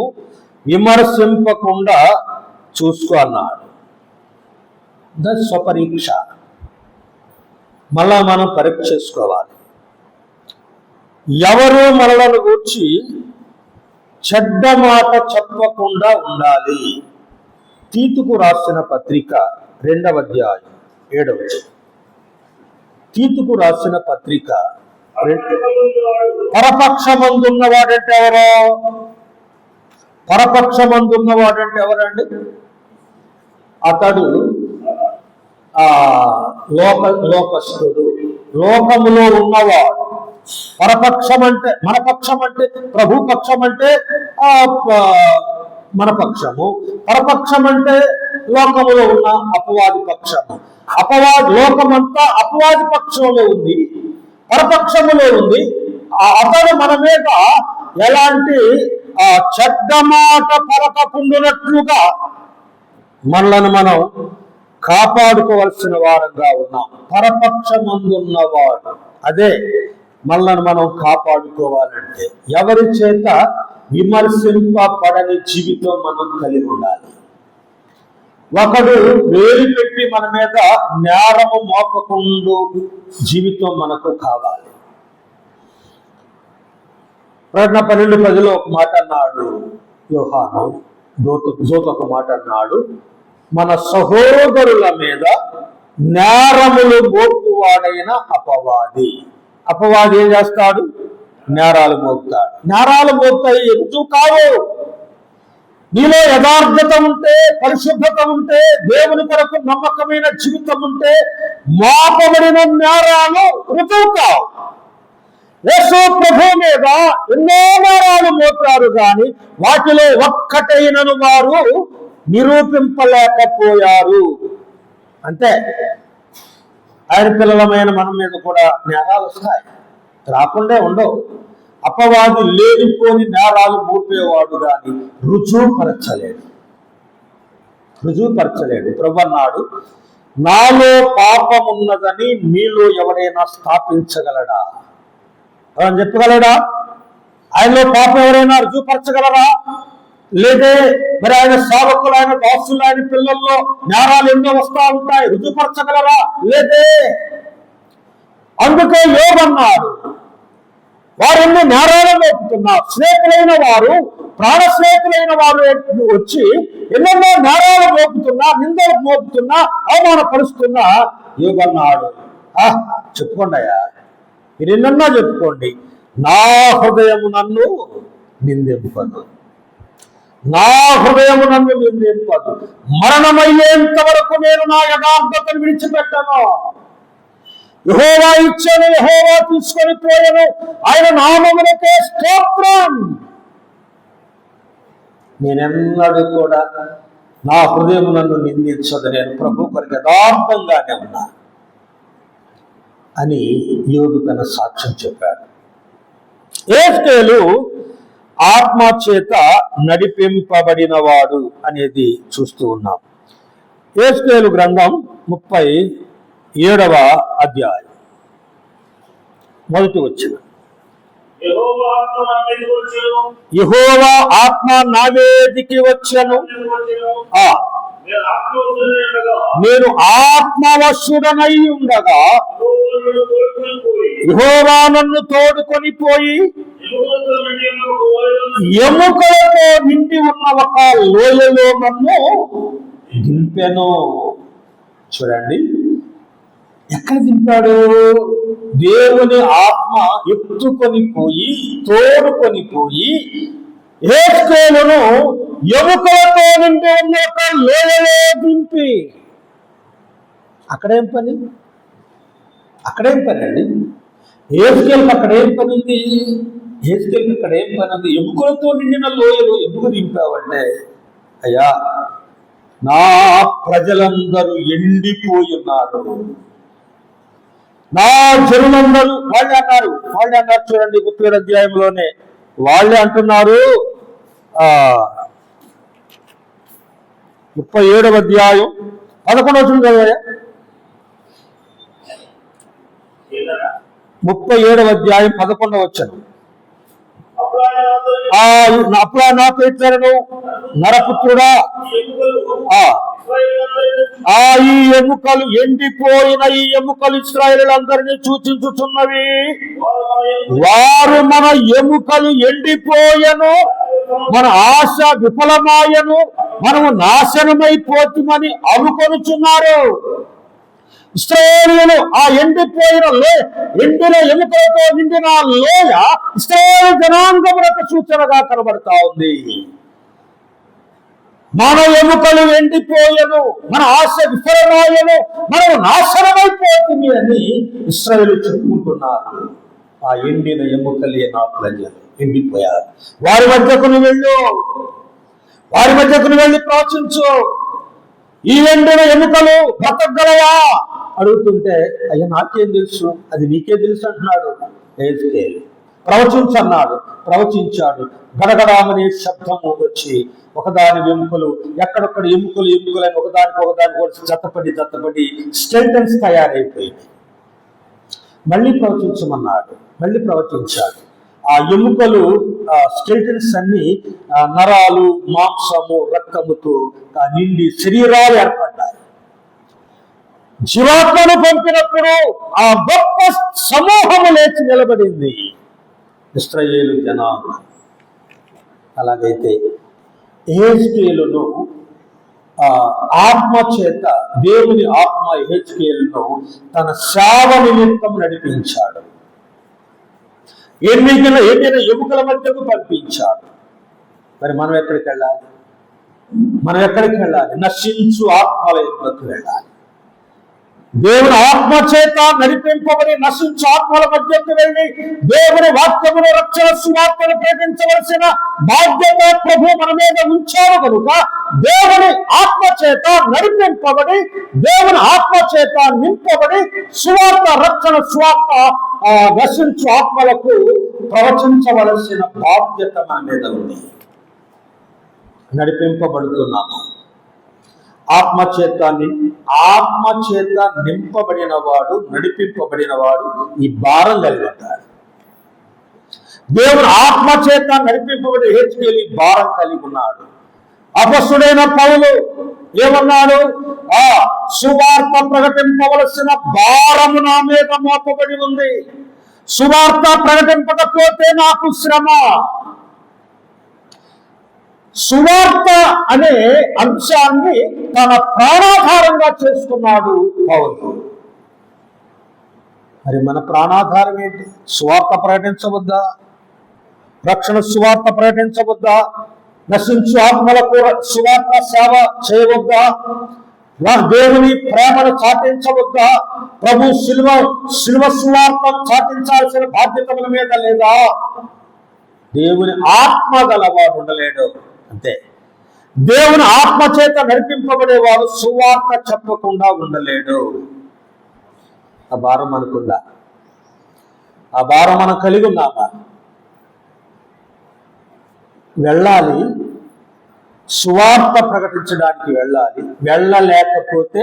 విమర్శింపకుండా చూసుకో అన్నాడు. స్వపరీక్ష, మళ్ళా మనం పరీక్ష చేసుకోవాలి. ఎవరు మనలను గూర్చి చెడ్డ మాట చెప్పకుండా ఉండాలి. తీతుకు రాసిన పత్రిక 2వ అధ్యాయం 7వ వచనం. తీతుకు రాసిన పత్రిక పరపక్షమందున్నవాడంటే ఎవరో? పరపక్షమందున్నవాడంటే ఎవరండి? అతడు లోకస్తుడు, లోకములో ఉన్నవాడు. పరపక్షం అంటే మన పక్షం, అంటే ప్రభు పక్షం అంటే మన పక్షము. పరపక్షం అంటే లోకములో ఉన్న అపవాది పక్షము. లోకమంతా అపవాది పక్షంలో ఉంది, పరపక్షములో ఉంది. అతడు మన మీద ఎలాంటి చెడ్డ మాట పలకకుండునట్లుగా మనలను మనం కాపాడుకోవాల్సిన వారంగా ఉన్నాం. పరపక్షమందున్నవాడు, అదే మనల్ని మనం కాపాడుకోవాలంటే ఎవరి చేత విమర్శింపబడని జీవితం మనం కలిగి ఉండాలి. ఒకడు వేలు పెట్టి మన మీద నేరము మోపకుండు జీవితం మనకు కావాలి. ప్రకటన 12:10 ఒక మాట అన్నాడు యోహాను, దూత ఒక మాట అన్నాడు, మన సహోదరుల మీద నేరములు మోపువాడైన అపవాది. అపవాది ఏం చేస్తాడు? నేరాలు మోపుతాడు. నేరాలు మోపుతాయి ఎందుకు కావు? నీలో యథార్థత ఉంటే, పరిశుద్ధత ఉంటే, దేవుని కొరకు నమ్మకమైన జీవితం ఉంటే మోపబడిన నేరాలు రుజువు కావు. యేసు ప్రభు మీద ఎన్నో నేరాలు మోపారు, కానీ వాటిలో ఒక్కటైనను వారు నిరూపింపలేకపోయారు. అంతే. ఆయన పిల్లలమైన మన మీద కూడా నేరాలు వస్తాయి, రాకుండా ఉండవు. అపవాది లేనిపోని నేరాలు మోపేవాడు కానీ రుజువుపరచలేడు. ప్రభు అన్నాడు, నాలో పాపమున్నదని మీలో ఎవరైనా స్థాపించగలడా? అని చెప్పగలడా? ఆయనలో పాపం ఎవరైనా రుజువుపరచగలరా? లేదే మరి ఆయన సేవకులు, ఆయన దాసులు, ఆయన పిల్లల్లో నేరాలు ఎన్నో వస్తూ ఉంటాయి, రుజువుపరచగలరా? లేదే. అందుకే యోబు అన్నాడు, వారు ఎన్నో నేరాలు మోపుతున్నారు, స్నేహితులైన వారు, ప్రాణ స్నేహితులైన వారు వచ్చి ఎన్నెన్నో నేరాలు మోపుతున్నా, నిందలు మోపుతున్నా, అవమానపరుస్తున్నా. యోబు అన్నాడు, చెప్పుకోండి అయ్యా, మీరు ఎన్నన్నా చెప్పుకోండి, నా హృదయము నన్ను నిందింపదు, మరణమయ్యేంత వరకు నేను నా యథార్థతను విడిచిపెట్టను. యెహోవా ఇచ్చాను, యెహోవా తీసుకొని పోయాను, ఆయన నామమునకే స్తోత్రం. నేనెన్నడూ కూడా నా హృదయం నన్ను నిందించదు, నేను ప్రభు కొరకు యథార్థంగానే ఉన్నా అని యోబు తన సాక్ష్యం చెప్పాడు. యెహెజ్కేలు ఆత్మ చేత నడిపింపబడినవాడు అనేది చూస్తూ ఉన్నాం. యెహెజ్కేలు గ్రంథం 37వ అధ్యాయం మొదటి వచనం. యెహోవా ఆత్మ నా మీదికి వచ్చెను, నేను ఆత్మవశుడనై ఉండగా యెహోవా నన్ను తోడుకొని పోయి ఎముకలతో నిండి ఉన్న ఒక లోయలో నన్ను దింపెను. చూడండి, ఎక్కడ దింపాడు? దేవుని ఆత్మ ఎత్తుకొని పోయి, తోడుకొని పోయి యెహెజ్కేలును ఎముకలతో నిండి ఉన్న ఒక లోయలో దింపి, అక్కడేం పని అండి? యెహెజ్కేలుకి అక్కడేం పని ఉంది? యెహెజ్కేలుకి అక్కడేం పని ఉంది? ఎముకలతో నిండిన లోయలో ఎందుకు దింపావంటే, అయ్యా నా ప్రజలందరూ ఎండిపోయి ఉన్నారు, నా జనులందరూ వాళ్ళే అన్నారు చూడండి 37వ అధ్యాయంలోనే వాళ్ళే అంటున్నారు. 37వ అధ్యాయం 11వ వచనం చదివా? 37వ అధ్యాయం 11వ వచనం. అప్పుడు నాతో ఇట్లను, నరపుత్రుడా, ఈ ఎముకలు, ఎండిపోయిన ఈ ఎముకలు ఇశ్రాయేలులందరినీ సూచించుచున్నవి. వారు మన ఎముకలు ఎండిపోయెను, మన ఆశ విఫలమాయను, మనము నాశనమైపోతుమని అనుకొనుచున్నారు. ఇశ్రాయేలీయులు ఆ ఎండిన ఎముకలతో నిండిన లోయ ఇశ్రాయేలు జనాంగములకు సూచనగా కనబడతా ఉంది. మన ఎముకలు ఎండిపోయెను, మన ఆశ విఫలమాయను, మనం నాశనమైపోతుంది అని ఇశ్రాయేలు చెప్పుకుంటున్నారు. ఆ ఎండిన ఎముకలే నా ప్రజలు ఎండిపోయారు. వారి మధ్యకు వెళ్ళి ప్రవచించు. ఈ ఎండిన ఎముకలు బ్రతకగలవా అడుగుతుంటే, అయ్యా నాకేం తెలుసు, అది నీకే తెలుసు అంటున్నాడు యెహెజ్కేలు. ప్రవచించన్నాడు, ప్రవచించాడు. గడగడామనే శబ్దము వచ్చి ఒకదాని ఎముకలు, ఎక్కడొక్కడ ఎముకలు అని ఒకదానికి జతపడి స్కెల్టన్స్ తయారైపోయింది. మళ్ళీ ప్రవచించమన్నాడు, మళ్ళీ ప్రవచించాడు. ఆ ఎముకలు, స్కెల్టన్స్ అన్ని నరాలు, మాంసము, రక్తముతో నిండి శరీరాలు ఏర్పడ్డాయి. జీవాత్మను పంపినప్పుడు ఆ గొప్ప సమూహము లేచి నిలబడింది, ఇశ్రాయేలు జనాంగం. అలాగైతే యెహెజ్కేలును ఆత్మ చేత, దేవుని ఆత్మ యెహెజ్కేలును తన సేవ నిమిత్తం నడిపించాడు. ఎండిన ఎముకల మధ్యకు పంపించాడు. మరి మనం ఎక్కడికి వెళ్ళాలి? నశించు ఆత్మల యొద్దకు వెళ్ళాలి. దేవుని ఆత్మ చేత నడిపింపబడి నశించు ఆత్మల మధ్యకు వెళ్ళి దేవుని వాక్యమును, రక్షణ సువార్తను ప్రకటించవలసిన బాధ్యత ప్రభు మన మీద ఉంచారు కనుక దేవుని ఆత్మ చేత నడిపింపబడి, దేవుని ఆత్మ చేత నింపబడి సువార్త, రక్షణ సువార్త నశించు ఆత్మలకు ప్రవచించవలసిన బాధ్యత మన మీద ఉంది. నడిపింపబడుతున్నాము ఆత్మచేత నింపబడిన వాడు, నడిపింపబడిన వాడు ఈ భారం కలిగి ఉంటాడు. దేవుడు ఆత్మచేత నడిపింపబడి హెచ్చుకెళ్ళి భారం కలిగి ఉన్నాడు. అపొస్తలుడైన పౌలు ఏమన్నాడు? సువార్త ప్రకటింపవలసిన భారము నా మీద మోపబడి ఉంది. సువార్త ప్రకటింపకపోతే నాకు శ్రమ. సువార్త అనే అంశాన్ని తన ప్రాణాధారంగా చేసుకున్నాడు పౌలు. మరి మన ప్రాణాధారం ఏంటి? సువార్త ప్రకటించవద్దా? రక్షణ సువార్త ప్రకటించవద్దా? నశించు ఆత్మలకు సువార్త సేవ చేయవద్దా? దేవుని ప్రేమను చాటించవద్దా? ప్రభు శిలువ సువార్తను చాటించాల్సిన బాధ్యత మన మీద లేదా? దేవుని ఆత్మ గలవాడు ఉండలేడు. అంతే. దేవుని ఆత్మ చేత నడిపింపబడేవాడు సువార్త చెప్పకుండా ఉండలేడు. ఆ భారం మనకుందా? ఆ భారం మనం కలిగి ఉన్నామా? వెళ్ళాలి, సువార్త ప్రకటించడానికి వెళ్ళాలి. వెళ్ళలేకపోతే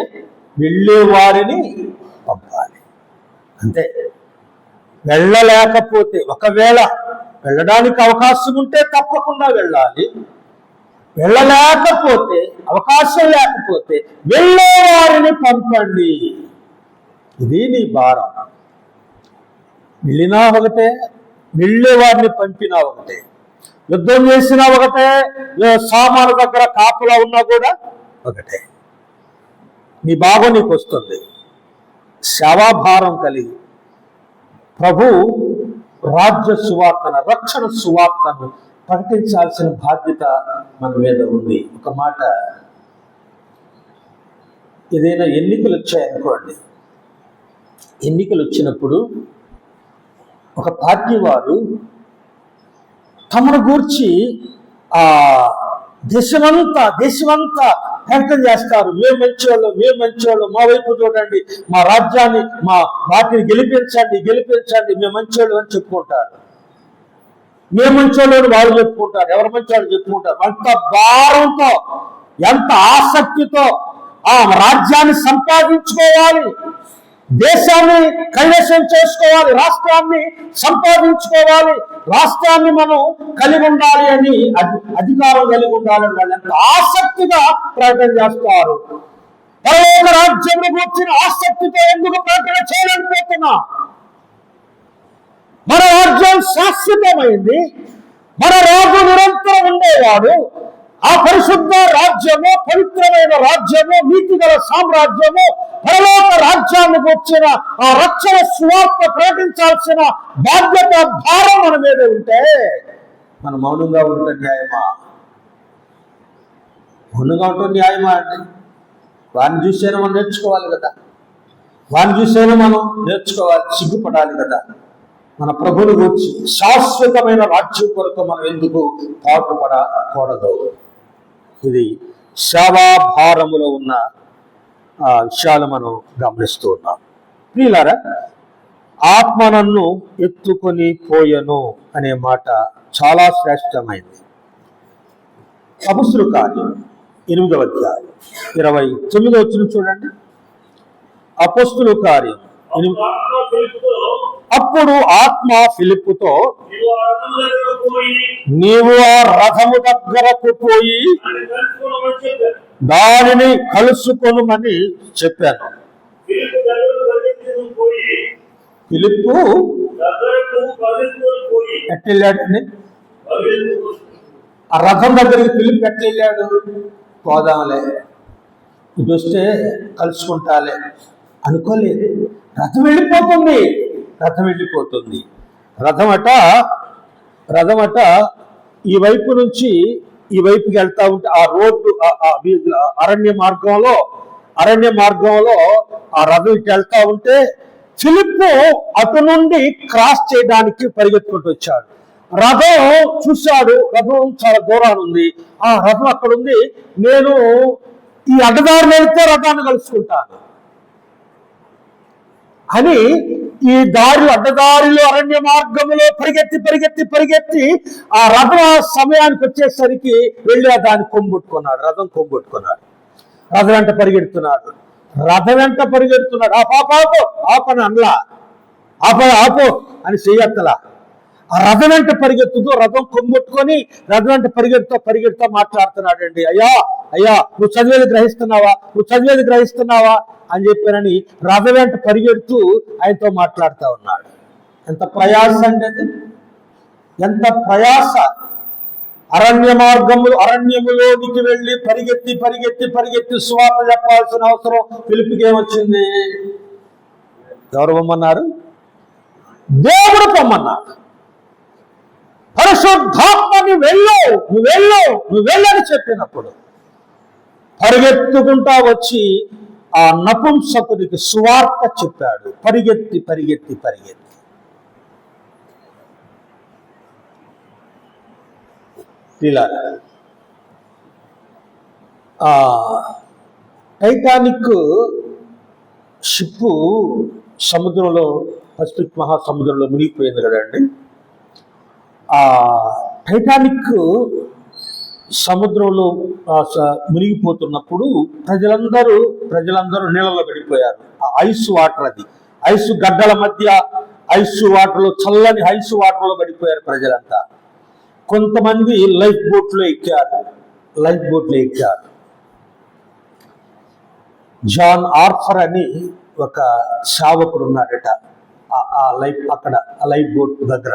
వెళ్ళేవారిని పంపాలి. అంతే. వెళ్ళలేకపోతే, ఒకవేళ వెళ్ళడానికి అవకాశం ఉంటే తప్పకుండా వెళ్ళాలి. వెళ్ళలేకపోతే, అవకాశం లేకపోతే వెళ్ళేవారిని పంపండి. ఇది నీ భారం. వెళ్ళినా ఒకటే, వెళ్ళేవారిని పంపినా ఒకటే, యుద్ధం చేసినా ఒకటే, సామాను దగ్గర కాపులా ఉన్నా కూడా ఒకటే. నీ భావం నీకు వస్తుంది. సేవాభారం కలిగి ప్రభు రాజ్య సువార్తను, రక్షణ సువార్తను ప్రకటించాల్సిన బాధ్యత మన మీద ఉంది. ఒక మాట, ఏదైనా ఎన్నికలు వచ్చాయనుకోండి, ఎన్నికలు వచ్చినప్పుడు ఒక పార్టీ వారు తమను గూర్చి దేశమంతా ప్రకటన చేస్తారు. మేము మంచివాళ్ళు, మా వైపు చూడండి, మా రాజ్యాన్ని, మా వాటిని గెలిపించండి, మేము మంచివాళ్ళు అని చెప్పుకుంటారు. మేము మంచివాళ్ళు వాళ్ళు చెప్పుకుంటారు, ఎవరు మంచివాళ్ళు చెప్పుకుంటారు. అంత భారంతో, ఎంత ఆసక్తితో ఆ రాజ్యాన్ని సంపాదించుకోవాలి, దేశాన్ని కైవసం చేసుకోవాలి, రాష్ట్రాన్ని సంపాదించుకోవాలి, రాష్ట్రాన్ని మనం కలిగి ఉండాలి అని, అధికారం కలిగి ఉండాలని వాళ్ళు ఎంత ఆసక్తిగా ప్రకటన చేస్తారు. పరలోక రాజ్యంలో వచ్చిన ఆసక్తితో ఎందుకు ప్రకటన చేయలేకపోతున్నా? మన రాజ్యం శాశ్వతమైంది, మన రాజు నిరంతరం ఉండేవాడు. ఆ పరిశుద్ధ రాజ్యము, పవిత్రమైన రాజ్యము, నీతిగల సామ్రాజ్యము, పరలోక రాజ్యానికి వచ్చిన ఆ రక్షణ సువార్త ప్రకటించాల్సిన బాధ్యత, భారం మన మీద ఉంటే మనం మౌనంగా ఉంటే న్యాయమా? మౌనంగా ఉంటే న్యాయమా అండి? వారిని చూసైనా మనం నేర్చుకోవాలి కదా, సిగ్గుపడాలి కదా. మన ప్రభుని గురించి శాశ్వతమైన రాజ్యం కొరకు మనం ఎందుకు పాటుపడకూడదు? ఇది సేవాభారములో ఉన్న విషయాలు మనం గమనిస్తూ ఉన్నాం. ప్రియులారా, ఆత్మ నన్ను ఎత్తుకొని పోయెను అనే మాట చాలా శ్రేష్టమైంది. అపొస్తలుల కార్యం 8వ అధ్యాయం 29వ వచనం చూడండి. అపొస్తలుల కార్యం అప్పుడు ఆత్మ ఫిలిప్పుతో, నీవు ఆ రథము దగ్గరకు పోయి దానిని కలుసుకొనుమని చెప్పాను. ఫిలిప్పు ఎట్టెళ్ళాడండి? ఆ రథం దగ్గరికి ఫిలిప్ ఎట్టెళ్ళాడు? పోదాంలే, ఇటు వస్తే కలుసుకుంటాలే అనుకోలేదు. రథం వెళ్ళిపోతుంది. రథమట ఈ వైపు నుంచి ఈ వైపుకి వెళ్తా ఉంటే ఆ రోడ్డు, అరణ్య మార్గంలో ఆ రథం ఇటు వెళ్తా ఉంటే ఫిలిప్పు అటు నుండి క్రాస్ చేయడానికి పరిగెత్తుకుంటూ వచ్చాడు. రథం చూశాడు, రథం చాలా దూరాన్ని ఉంది. ఆ రథం అక్కడ ఉంది, నేను ఈ అడ్డదారిని వెళ్తే రథాన్ని కలుసుకుంటాను అని ఈ అడ్డదారిలో అరణ్య మార్గంలో పరిగెత్తి ఆ రథం సమయానికి వచ్చేసరికి వెళ్ళి దాన్ని రథం కొమ్ముట్టుకున్నాడు. రథం వెంట పరిగెడుతున్నాడు. ఆ పాప ఆపని అనలా, ఆపో అని చెయ్యత్తలా. ఆ రథం వెంట పరిగెత్తుతూ రథం కొమ్ముట్టుకొని రథం వెంట పరిగెడుతూ మాట్లాడుతున్నాడండి. అయ్యా నువ్వు చదివేది గ్రహిస్తున్నావా అని చెప్పానని రథం వెంట పరిగెడుతూ ఆయనతో మాట్లాడుతూ ఉన్నాడు. ఎంత ప్రయాస అండి అది, ఎంత ప్రయాస! అరణ్యములోనికి వెళ్ళి పరిగెత్తి సువార్త చెప్పాల్సిన అవసరం పిలుపుకి ఏమొచ్చింది? ఎవరు పొమ్మన్నారు? దేవుడు పొమ్మన్నాడు. పరిశుద్ధాత్మని నువ్వు వెళ్ళని చెప్పినప్పుడు పరిగెత్తుకుంటా వచ్చి ఆ నపుంసకుడికి సువార్త చెప్పాడు. పరిగెత్తి ఇలా టైటానిక్ షిప్ సముద్రంలో, పసిఫిక్ మహాసముద్రంలో మునిగిపోయింది కదండి. ఆ టైటానిక్ సముద్రంలో మునిగిపోతున్నప్పుడు ప్రజలందరూ నీళ్ళలో పడిపోయారు. ఐస్ వాటర్, అది ఐస్ గడ్డల మధ్య ఐస్ వాటర్లో, చల్లని ఐస్ వాటర్లో పడిపోయారు ప్రజలంతా. కొంతమంది లైఫ్ బోట్లో ఎక్కారు. జాన్ ఆర్థర్ అని ఒక సేవకుడు ఉన్నాడట అక్కడ లైఫ్ బోట్ దగ్గర.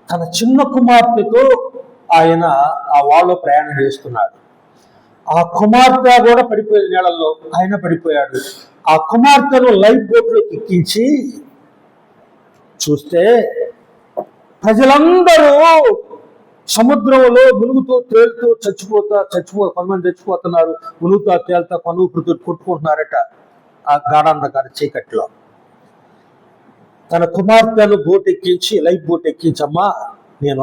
తన చిన్న కుమార్తెతో ఆయన ఆ వాళ్ళలో ప్రయాణం చేస్తున్నాడు. ఆ కుమార్తె కూడా పడిపోయింది నీళ్ళల్లో, ఆయన పడిపోయాడు. ఆ కుమార్తెను లైఫ్ బోట్లోకి ఎక్కించి చూస్తే ప్రజలందరూ సముద్రంలో మునుగుతూ తేలుతూ కొంతమంది చచ్చిపోతున్నారు. మునుగుతా తేలుతా కనుగుతూ కొట్టుకుంటున్నారట ఆ గాఢాంధకార చీకట్లో. తన కుమార్తెను లైఫ్ బోట్ ఎక్కించమ్మా, నేను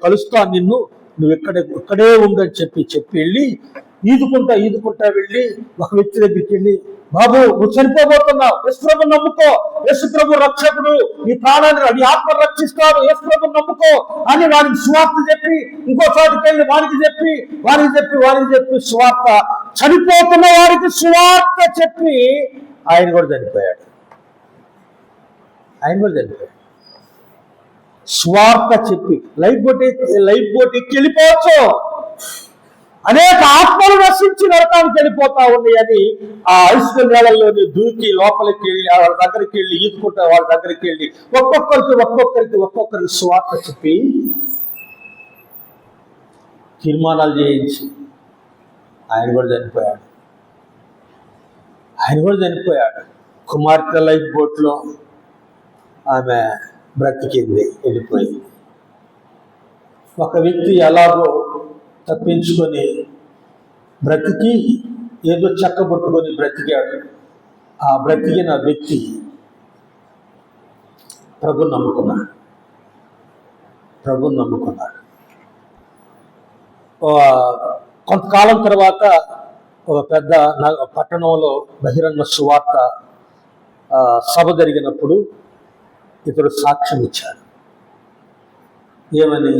కలుస్తాను నిన్ను, నువ్వు ఇక్కడే ఉండని చెప్పి వెళ్ళి ఈదుకుంటా వెళ్ళి ఒక వ్యక్తి దగ్గరికి వెళ్ళి, బాబు నువ్వు చనిపోబోతున్నావు, యేసుప్రభు నమ్ముకో, యేసుప్రభు రక్షకుడు, నీ ప్రాణాన్ని నీ ఆత్మ రక్షిస్తాడు, యేసుప్రభు నమ్ముకో అని వారికి సువార్త చెప్పి, ఇంకో చోటుకి వెళ్ళి వారికి చెప్పి సువార్త, చనిపోతున్న వారికి సువార్త చెప్పి ఆయన కూడా చనిపోయాడు. స్వార్థ చెప్పి లైఫ్ బోట్ ఎక్కి వెళ్ళిపోవచ్చు. అనేక ఆత్మలు నశించి నరకానికి వెళ్ళిపోతా ఉన్నాయని ఆ ఐస్కల్ నేలల్లోని దూకి లోపలికి వెళ్ళి వాళ్ళ దగ్గరికి వెళ్ళి ఈదుకుంటా వాళ్ళ దగ్గరికి వెళ్ళి ఒక్కొక్కరికి స్వార్థ చెప్పి తీర్మానాలు చేయించి ఆయన కూడా చనిపోయాడు. కుమార్తె లైఫ్ బోట్లో ఆమె బ్రతికింది, వెళ్ళిపోయింది. ఒక వ్యక్తి ఎలాగో తప్పించుకొని బ్రతికి ఏదో చెక్కబొట్టుకొని బ్రతికాడు. ఆ బ్రతికిన వ్యక్తి ప్రభుని నమ్ముకున్నాడు. కొంతకాలం తర్వాత ఒక పెద్ద పట్టణంలో బహిరంగ సువార్త సభ జరిగినప్పుడు ఇతడు సాక్ష్యం ఇచ్చాడు. ఏమని?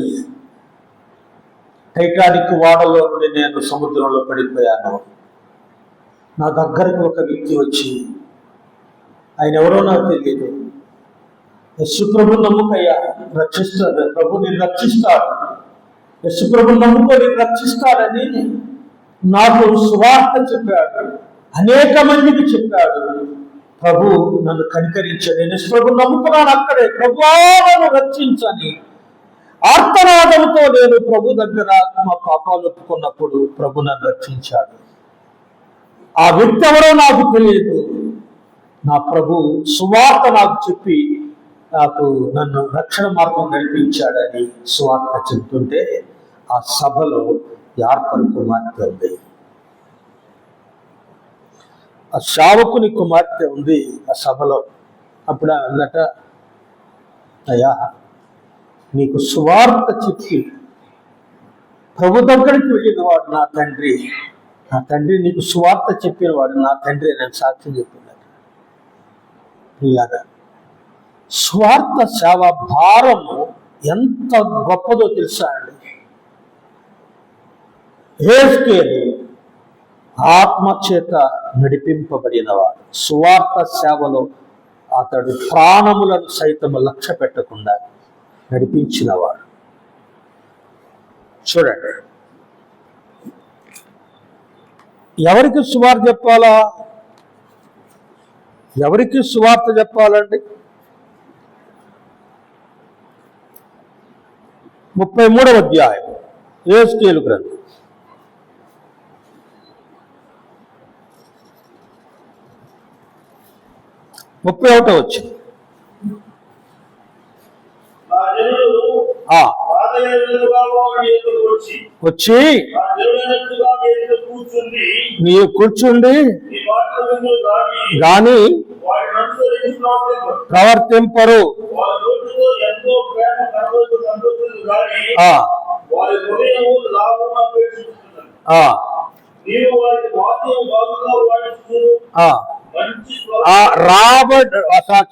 టైటానిక్ ఓడలో నుండి నేను సముద్రంలో పడిపోయాను. నా దగ్గరకు ఒక వ్యక్తి వచ్చి, ఆయన ఎవరో నాకు తెలియదు, యేసుప్రభు నమ్ముకయ్యా, రక్షిస్తాడు, ప్రభు నేను రక్షిస్తాడు, యేసుప్రభు నమ్ముకో నేను రక్షిస్తాడని నాకు సువార్త చెప్పాడు. అనేక మందికి చెప్పాడు. ప్రభు నన్ను కనికరించాడు. నేను యేసుప్రభు నమ్ముకున్నాను అక్కడే, ప్రభువా నన్ను రక్షించని ఆర్తనాదంతో నేను ప్రభు దగ్గర మా పాపాలు ఒప్పుకున్నప్పుడు ప్రభు నన్ను రక్షించాడు. ఆ వ్యక్తి ఎవరో నాకు తెలియదు. నా ప్రభు సువార్త నాకు చెప్పి నన్ను రక్షణ మార్గం నడిపించాడని సువార్త చెప్తుంటే ఆ సభలో యార్పర్ కుమార్తె ఉంది, ఆ శావకుని కుమార్తె ఉంది ఆ సభలో. అప్పుడు అందట, అయ్యా నీకు సువార్త చెప్పి ప్రభు దగ్గరికి వెళ్ళిన వాడు నా తండ్రి, నీకు సువార్త చెప్పిన వాడు నా తండ్రి నేను సాక్ష్యం చెప్పినాడు. ఇలాగా స్వార్థ సేవ భారము ఎంత గొప్పదో తెలుసా అండి. హెజ్కేలు ఆత్మచేత నడిపింపబడినవాడు. సువార్త సేవలో అతడు ప్రాణములను సైతం లక్ష్య పెట్టకుండా నడిపించినవాడు. చూడండి, ఎవరికి సువార్త చెప్పాలా? ఎవరికి సువార్త చెప్పాలండి? 33వ అధ్యాయం హెజ్కేలు గ్రంథం 31వ వచ్చింది. వచ్చి నీవు కూర్చుండి గాని ప్రవర్తింపరు.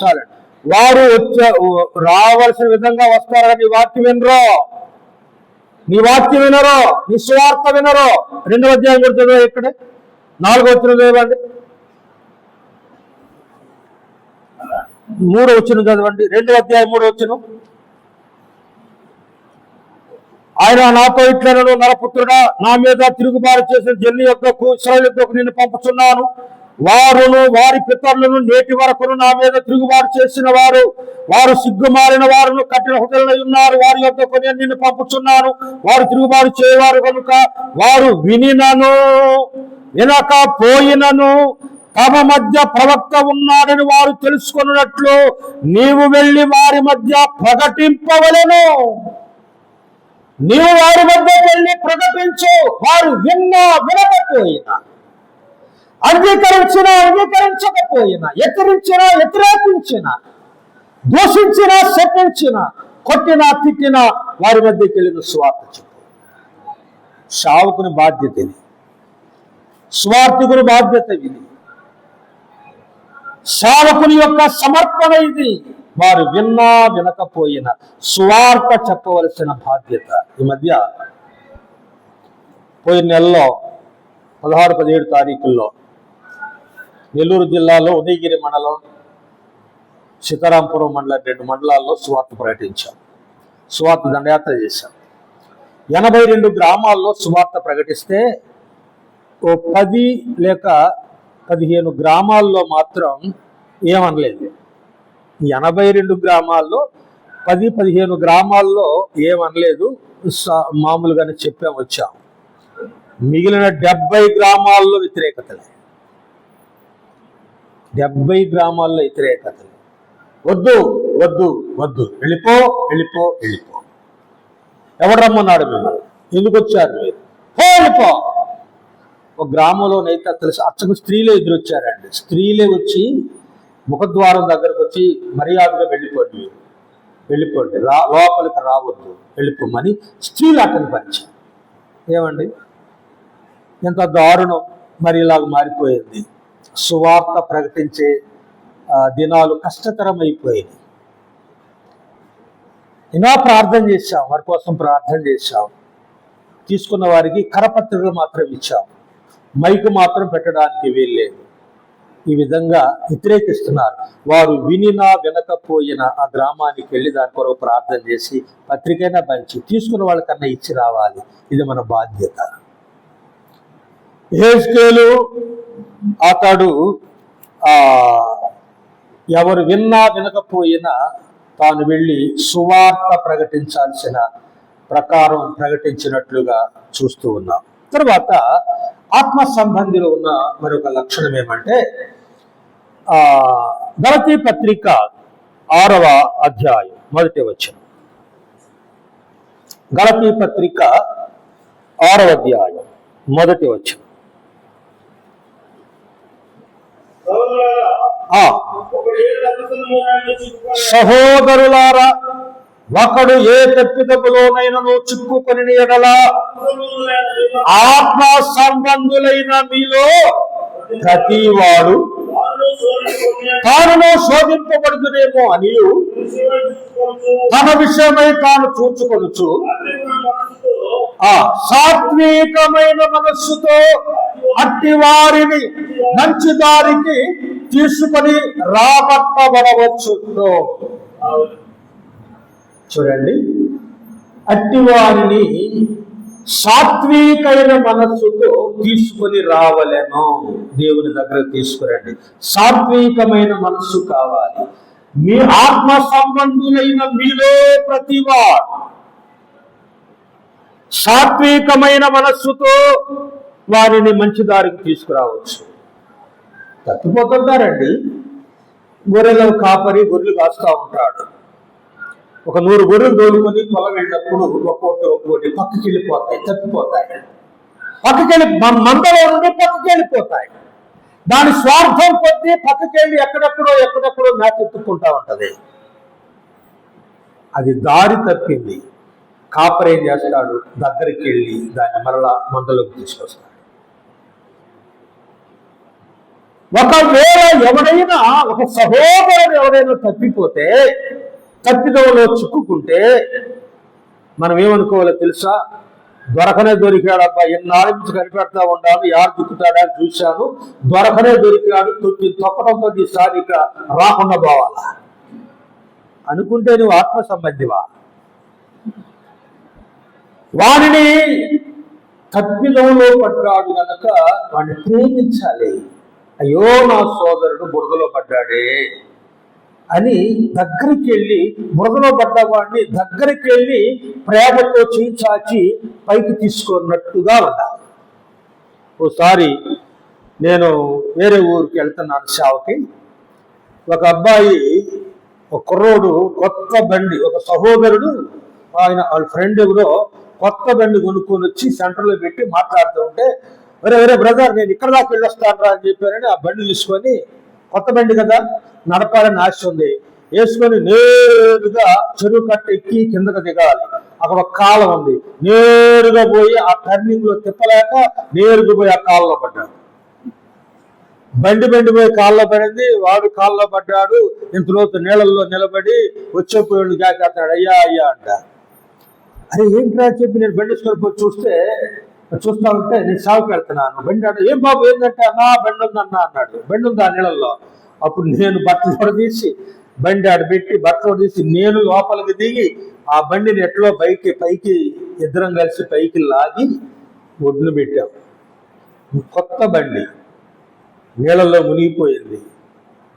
చాలండి, వారు రావాల్సిన విధంగా వస్తారు. నీ వాక్యం వినరో, నీ వాక్యం వినరో, నీ స్వార్థ వినరో. 2వ అధ్యాయం కూడా చదివా, ఇక్కడే 4వ వచనం చదవండి, 3వ వచనం చదవండి. 2వ అధ్యాయం 3వ వచనం. ఆయన నాతో ఇట్లనను, నరపుత్రుడా, నా మీద తిరుగుబాటు చేసిన జల్లి యొక్కకు ఇశ్రాయేలు యొక్కకు నిన్ను పంపుచున్నాను. వారును వారి పితరులను నేటి వరకును నా మీద తిరుగుబాటు చేసిన వారు సిగ్గుమారిన వారును కఠిన హృదయులై ఉన్నారు. వారి యొక్కకు నేను నిన్ను పంపుచున్నాను. వారు తిరుగుబాటు చేయవారు కనుక వారు వినినను వినకపోయినను తమ మధ్య ప్రవక్త ఉన్నాడని వారు తెలుసుకున్నట్లు నీవు వెళ్ళి వారి మధ్య ప్రకటింపవలెను. నీవు వారి మధ్య వెళ్ళి ప్రకటించు. వారు విన్నా వినకపోయినా, అంగీకరించినా అంగీకరించకపోయినా, ఎదిరించినా వ్యతిరేకించినా, దూషించినా శపించినా, కొట్టినా తిట్టినా వారి మధ్యకి వెళ్ళిన స్వార్థ చెప్పు. సావుకుని బాధ్యత ఇది, స్వార్థకుని బాధ్యత ఇది, సేవకుని యొక్క సమర్పణ ఇది. వారు విన్నా వినకపోయినా సువార్త చెప్పవలసిన బాధ్యత. ఈ మధ్య పోయిన నెలలో 16-17 తారీఖుల్లో నెల్లూరు జిల్లాలో ఉదయగిరి మండలం, సీతారాంపురం మండలం 2 మండలాల్లో సువార్త ప్రకటించాం. సువార్త దండయాత్ర చేశాం. 82 గ్రామాల్లో సువార్త ప్రకటిస్తే ఓ 10 లేక 15 గ్రామాల్లో మాత్రం ఏమనలేదు. 82 గ్రామాల్లో 10-15 గ్రామాల్లో ఏమనలేదు, మామూలుగానే చెప్పాం వచ్చాం. మిగిలిన 70 గ్రామాల్లో వ్యతిరేకతలే. 70 గ్రామాల్లో వ్యతిరేకతలే. వద్దు వద్దు వద్దు, వెళ్ళిపో వెళ్ళిపో వెళ్ళిపో. ఎవడు రమ్మన్నాడు మిమ్మల్ని? ఎందుకు వచ్చారు మీరు? వెళ్ళిపో. ఒక గ్రామంలోనైతే తెలుసు, అచ్చకు స్త్రీలే ఎదురొచ్చారండి. స్త్రీలే వచ్చి ముఖద్వారం దగ్గరకు వచ్చి మర్యాదగా వెళ్ళిపోండి, వెళ్ళిపోండి, లోపలికి రావద్దు, వెళ్ళిపోమని స్త్రీలు అతని పరిచయం. ఏమండి, ఎంత దారుణం! మరి ఇలాగ మారిపోయింది. సువార్త ప్రకటించే దినాలు కష్టతరమైపోయింది. ఇంకా ప్రార్థన చేశాం, వారి కోసం ప్రార్థన చేశాం. తీసుకున్న వారికి కరపత్రికలు మాత్రం ఇచ్చాం, మైకు మాత్రం పెట్టడానికి వీల్లేదు. ఈ విధంగా వ్యతిరేకిస్తున్నారు. వారు వినినా వినకపోయినా ఆ గ్రామానికి వెళ్ళి దాని కొరకు ప్రార్థన చేసి పత్రికైనా పంచి తీసుకున్న వాళ్ళకన్నా ఇచ్చి రావాలి. ఇది మన బాధ్యత. హెజ్కేలు అతడు ఎవరు విన్నా వినకపోయినా తాను వెళ్ళి సువార్త ప్రకటించాల్సిన ప్రకారం ప్రకటించినట్లుగా చూస్తూ ఉన్నాం. తర్వాత ఆత్మ సంబంధిలో ఉన్న మరొక లక్షణం ఏమంటే, గలతీ పత్రిక 6వ అధ్యాయం 1వ వచనం. గలతీ పత్రిక 6వ అధ్యాయం 1వ వచనం. సహోదరులారా, ఒకడు ఏ తప్పిదములోనైనను చిక్కుకొని ఎడల ఆత్మ సంబంధులైన మీలో ప్రతివాడు తానును శోధింపబడుతునేమో అని తన విషయమై తాను చూచుకొనుచు సాత్వికమైన మనస్సుతో అట్టి వారిని మంచి దారికి తీసుకొని రాబట్టబడవచ్చు. చూడండి, అట్టి వారిని సాత్వికమైన మనస్సుతో తీసుకొని రావలేను. దేవుని దగ్గర తీసుకురండి. సాత్వికమైన మనస్సు కావాలి. మీ ఆత్మ సంబంధులైన మీలో ప్రతివాడు సాత్వికమైన మనస్సుతో వారిని మంచి దారికి తీసుకురావచ్చు. తప్పిపోతుంటారండి. గొర్రెల కాపరి గొర్రెలు కాస్తూ ఉంటాడు. ఒక 100 గొర్రెలు తోలుకొని పొలం వెళ్ళినప్పుడు ఒక్కోటి పక్కకి వెళ్ళిపోతాయి, తప్పిపోతాయి. మందలో నుండి పక్కకి వెళ్ళిపోతాయి. దాని స్వార్థం కొద్దీ పక్కకి వెళ్ళి ఎక్కడెక్కడో మేకెత్తుకుంటా ఉంటది. అది దారి తప్పింది. కాపరి ఏం చేస్తాడు? దగ్గరికి వెళ్ళి దాన్ని మరలా మందలోకి తీసుకొస్తాడు. ఒకవేళ ఎవరైనా ఒక సహోదరుడు ఎవరైనా తప్పిపోతే, తప్పిదవలో చిక్కుకుంటే మనం ఏమనుకోవాలో తెలుసా? దొరికాడబ్బా, ఎన్నాళ్ళ నుంచి కనిపెడతా ఉన్నాను, యారు దుక్కుతాడా చూశాను, దొరికాడు, తొక్కడంతో ఈసారి ఇక రాకుండా పోవాలా అనుకుంటే నువ్వు ఆత్మ సంబంధివా? వాడిని తప్పిదంలో పడ్డాడు కనుక వాడిని ప్రేమించాలి. అయ్యో నా సోదరుడు బురదలో పడ్డాడే అని దగ్గరికి వెళ్ళి, బురదలో పడ్డవాడిని దగ్గరికి వెళ్ళి ప్రేమతో చాచి పైకి తీసుకున్నట్టుగా ఉండాలి. ఓసారి నేను వేరే ఊరికి వెళ్తున్నాను సేవకి. ఒక అబ్బాయి, ఒక కుర్రోడు కొత్త బండి, ఒక సహోదరుడు వాళ్ళ ఫ్రెండ్ ఎవరో కొత్త బండి కొనుక్కొని వచ్చి సెంటర్లో పెట్టి మాట్లాడుతూ ఉంటే, వేరే బ్రదర్ నేను ఇక్కడ దాకా వెళ్ళొస్తాను రా అని చెప్పారని ఆ బండి తీసుకొని, కొత్త బండి కదా నడపాలని ఆశ ఉంది, వేసుకొని నేరుగా చెరువు కట్ట ఎక్కి కిందకు దిగాలి. అక్కడ ఒక కాలం ఉంది, నేరుగా పోయి ఆ టర్నింగ్ లో తిప్పలేక నేరుగా పోయి ఆ కాలంలో పడ్డాడు. బండి పోయి కాల్లో పడింది, వాడు కాల్లో పడ్డాడు. ఇంతలోతు నీళ్ళల్లో నిలబడి వచ్చేపోయాడు జాకేస్తాడు, అయ్యా అంట. అరే ఏంట్రా చెప్పి నేను బండి తీసుకొని చూస్తా ఉంటే, నేను సాగుకి వెళ్తున్నాను. బండి అంటే ఏం బాబు ఏంటంటే, అన్నా బండి ఉందన్నా అన్నాడు. బండి ఉంది ఆ నీళ్ళల్లో. అప్పుడు నేను బట్టలు తీసి బండి ఆడబెట్టి బట్టలు తీసి నేను లోపలికి దిగి ఆ బండిని ఎట్లో పైకి ఇద్దరం కలిసి పైకి లాగి ఒడ్డును పెట్టాం. కొత్త బండి నీళ్ళల్లో మునిగిపోయింది.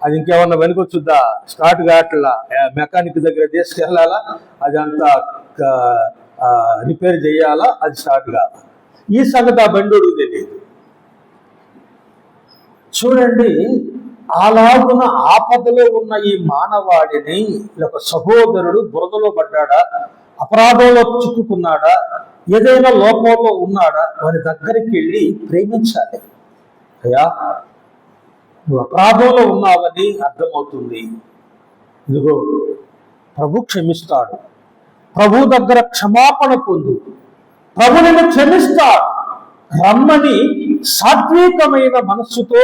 అది ఇంకేమన్నా పనికొచ్చుద్దా? స్టార్ట్ కావట్లా, మెకానిక్ దగ్గర తీసుకెళ్ళాలా, అది అంతా రిపేర్ చేయాలా, అది స్టార్ట్ కావాలి. ఈ సంగతి ఆ బండి తెలియదు. చూడండి, అలాగున ఆపదలో ఉన్న ఈ మానవాడిని ఒక సహోదరుడు బురదలో పడ్డాడా, అపరాధంలో చిక్కుకున్నాడా, ఏదైనా లోపంలో ఉన్నాడా, వారి దగ్గరికి వెళ్ళి ప్రేమించాలి. అయ్యా నువ్వు అపరాధంలో ఉన్నావని అర్థమవుతుంది, ఇదిగో ప్రభు క్షమిస్తాడు, ప్రభు దగ్గర క్షమాపణ పొందు, ప్రభు నిన్ను క్షమిస్తాడు రమ్మని సాత్వికమైన మనస్సుతో,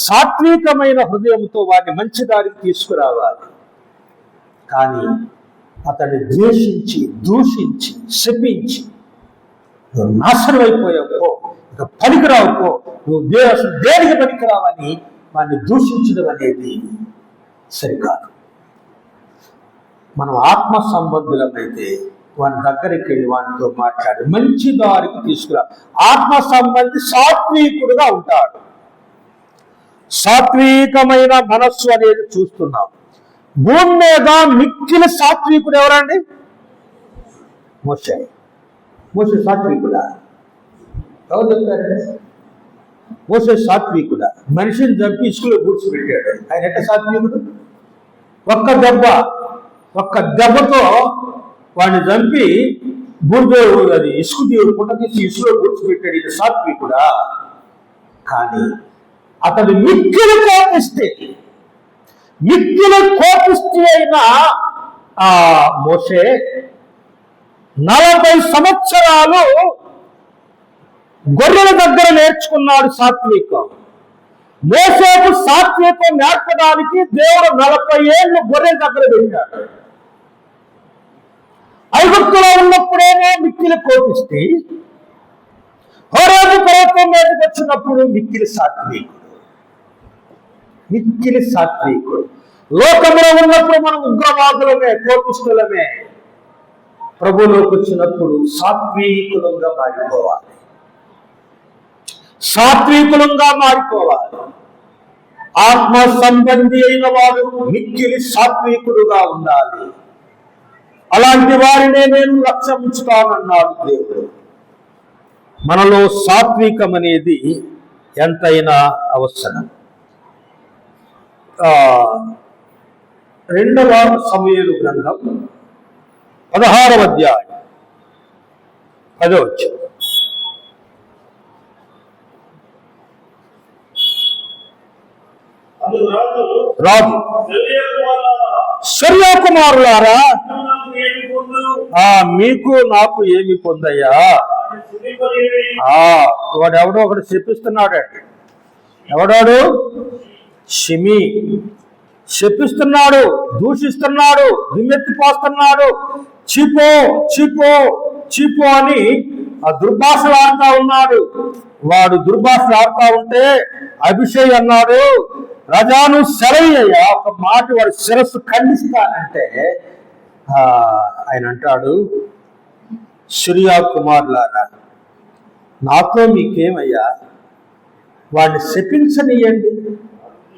సాత్వికమైన హృదయంతో వారిని మంచి దారికి తీసుకురావాలి. కానీ అతన్ని ద్వేషించి, దూషించి, శపించి నువ్వు నాశనం అయిపోయావుకో, ఇక పనికిరావుకో, నువ్వు దేనికి పనికిరావని వారిని దూషించడం అనేది సరికాదు. మనం ఆత్మ సంబంధులమైతే వాని దగ్గరికి వెళ్ళి వానితో మాట్లాడి మంచి దారికి తీసుకురా. ఆత్మ సంబంధి సాత్వికుడుగా ఉంటాడు. సాత్వికమైన మనస్సు అనేది చూస్తున్నాం. భూమి మీద మిక్కిలి సాత్వికుడు ఎవరండి? మోషే సాత్వికుడా? ఎవరు చెప్పారండి? మోషే సాత్వికుడా? మనిషిని చంపి ఇసుకలో కూర్చోబెట్టాడు. ఆయన ఎట్ట సాత్వికుడు? ఒక్క దెబ్బతో వాడిని చంపి బూర్దేవుడు, అది ఇసుకు దేవుడు పుట్ట తీసి ఇసులో కూర్చోబెట్టాడు. ఇది సాత్వికుడా? కానీ అతడు మిక్కిలి కోపిష్టి అయిన ఆ మోషే 40 సంవత్సరాలు గొర్రెల దగ్గర నేర్చుకున్నాడు సాత్వికం. మోసేకు సాత్వికం నేర్పడానికి దేవుడు 40 ఏళ్ళు గొర్రె దగ్గర పెట్టాడు. ఐగుప్తులో ఉన్నప్పుడేమో మిక్కిలి కోపిస్తే, హోరేబు పర్వతం మీదకి వచ్చినప్పుడు మిక్కిలి సాత్వికుడు. లోకంలో ఉన్నప్పుడు మనం ఉగ్రవాదులమే, కోపిస్తులమే. ప్రభులోకి వచ్చినప్పుడు సాత్వికులంగా మారిపోవాలి. ఆత్మ సంబంధి అయిన వాడు మిక్కిలి సాత్వికుడుగా ఉండాలి. అలాంటి వారినే నేను లక్ష్యం ఉంచుతానన్నాడు దేవుడు. మనలో సాత్వికం అనేది ఎంతైనా అవసరం. 2వ సమూయేలు గ్రంథం 16వ అధ్యాయం 10వ వచనం. రాజు శల్య కుమారులారా, మీకు నాకు ఏమి పొందయ్యా? వాడెవడో ఒకడు శపిస్తున్నాడండి. ఎవడాడు? షిమి శపిస్తున్నాడు, దూషిస్తున్నాడు, దుమ్మెత్తిపోస్తున్నాడు. చీపో అని ఆ దుర్భాషలు ఆడుతా ఉన్నాడు. వాడు దుర్భాషలు ఆడుతా ఉంటే అభిషేక్ అన్నాడు, రజాను సెలయ్యా, ఒక మాట వాడు శిరస్సు ఖండిస్తానంటే ఆయన అంటాడు, సిరియా కుమారులారా, నాతో మీకేమయ్యా? వాడిని శపించనియండి.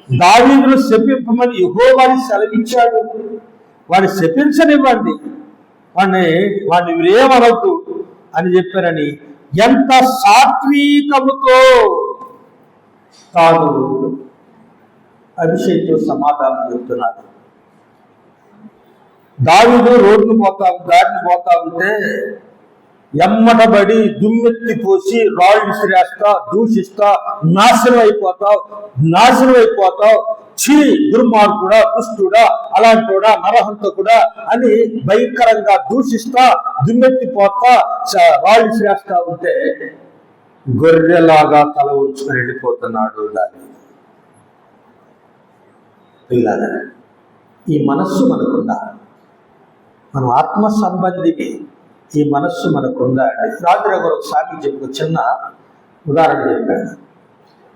దావీదును శపింపమని యెహోవా సెలవిచ్చాడు. వాడిని శపించనివ్వండి, వాడిని మీరేమనొద్దు అని చెప్పారని ఎంత సాత్వికముతో తాను అభిషేక్తో సమాధానం చెప్తున్నాడు. దావీదు దారిని పోతా ఉంటే ఎమ్మటబడి దుమ్మెత్తి పోసి రాళ్ళు విసిరేస్తా, దూషిస్తా, నాశనం అయిపోతావు, చీ దుర్మార్గుడా, దుష్టుడా, అలాంటివాడా, నరహంతకుడా అని భయంకరంగా దూషిస్తా, దుమ్మెత్తిపోతా, రాళ్ళు విసిరేస్తా ఉంటే గొర్రెలాగా తల ఉంచుకొని వెళ్ళిపోతున్నాడు దాన్ని. పిల్లల, ఈ మనస్సు మనకుందా? మనం ఆత్మ సంబంధికి ఈ మనస్సు మనకుందా? రాత్రి ఒక సామి చెప్పు, చిన్న ఉదాహరణ చెప్పాడు.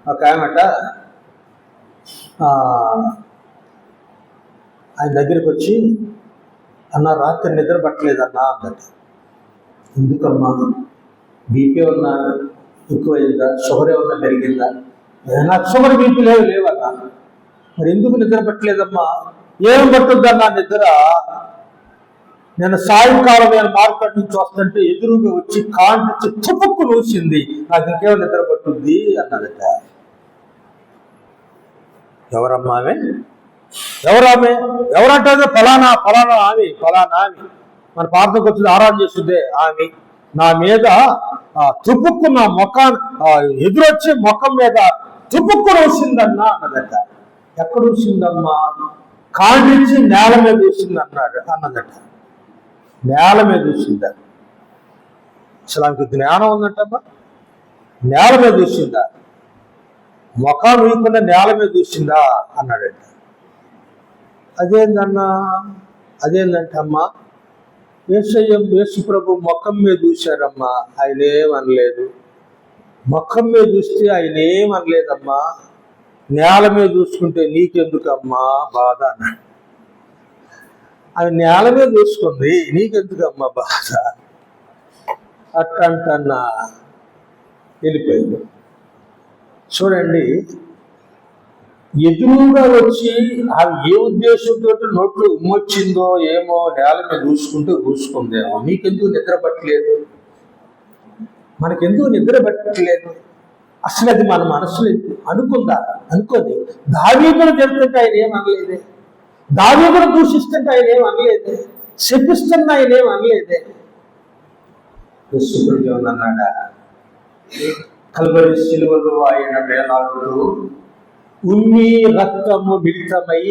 ఒక ఆమెట ఆయన దగ్గరికి వచ్చి, అన్న రాత్రి నిద్ర పట్టలేదన్నా అందట. ఎందుకమ్మా? బీపీ ఉన్నా ఎక్కువైందా? షుగర్ ఏమన్నా పెరిగిందా? నాకు షుగర్ బీపీ లేవన్నా. మరి ఎందుకు నిద్ర పట్టలేదమ్మా? ఏం పట్టుద్దన్నా నిద్ర? నేను సాయంకాలం మార్కెట్ నుంచి వస్తుంటే ఎదురుగా వచ్చి కాంటి తుపుక్కు నూసింది, నాకు ఇంకేమో నిద్ర పట్టుద్ది అన్నదట. ఎవరమ్మామే? ఎవరంటే ఫలానా ఆమె మన పార్థకు వచ్చింది, ఆరాధన చేస్తుందే ఆమె. నా మీద తుపుక్కు, నా ఎదురొచ్చి ముఖం మీద తుపుక్కు నూసిందన్నా అన్నదట. ఎక్కడ ఊసిందమ్మా? కాండించి నేల మీద ఊసింది అన్నదట. నేల మీద చూసిందా? అసలు ఆమెకు జ్ఞానం ఉందంటమ్మా. నేల మీద చూసిందా? ముఖం వీయకుండా నేల మీద చూసిందా అన్నాడంట. అదేంటమ్మా? యేసు ప్రభు ముఖం మీద చూశారమ్మా, ఆయన ఏమనలేదు. ముఖం మీద చూస్తే ఆయన ఏమనలేదమ్మా. నేల మీద చూసుకుంటే నీకెందుకమ్మా బాధ అన్నాడు. అది నేల మీద చూసుకుంది, నీకెందుకమ్మా బాధ అట్టంటన్నా వెళ్ళిపోయింది. చూడండి, ఎదురుగా వచ్చి ఆమె ఏ ఉద్దేశంతో నోట్లు ఉమ్మొచ్చిందో ఏమో, నేల మీద చూసుకుందేమో. నీకెందుకు నిద్ర పట్టలేదు? మనకెందుకు నిద్ర పట్టలేదు? అసలు అది మన మనసులో అనుకొని దావీదును తిడుతుంటే ఆయన ఏమనలేదే, దావీదును దూషిస్తుంటే ఆయన ఏమనలేదే, శపిస్తున్న ఆయన ఏమనలేదే. అన్నాడా? కల్వరి సిలువలో ఆయన వేలాడుతూ ఉమ్మి రక్తము మిళితమై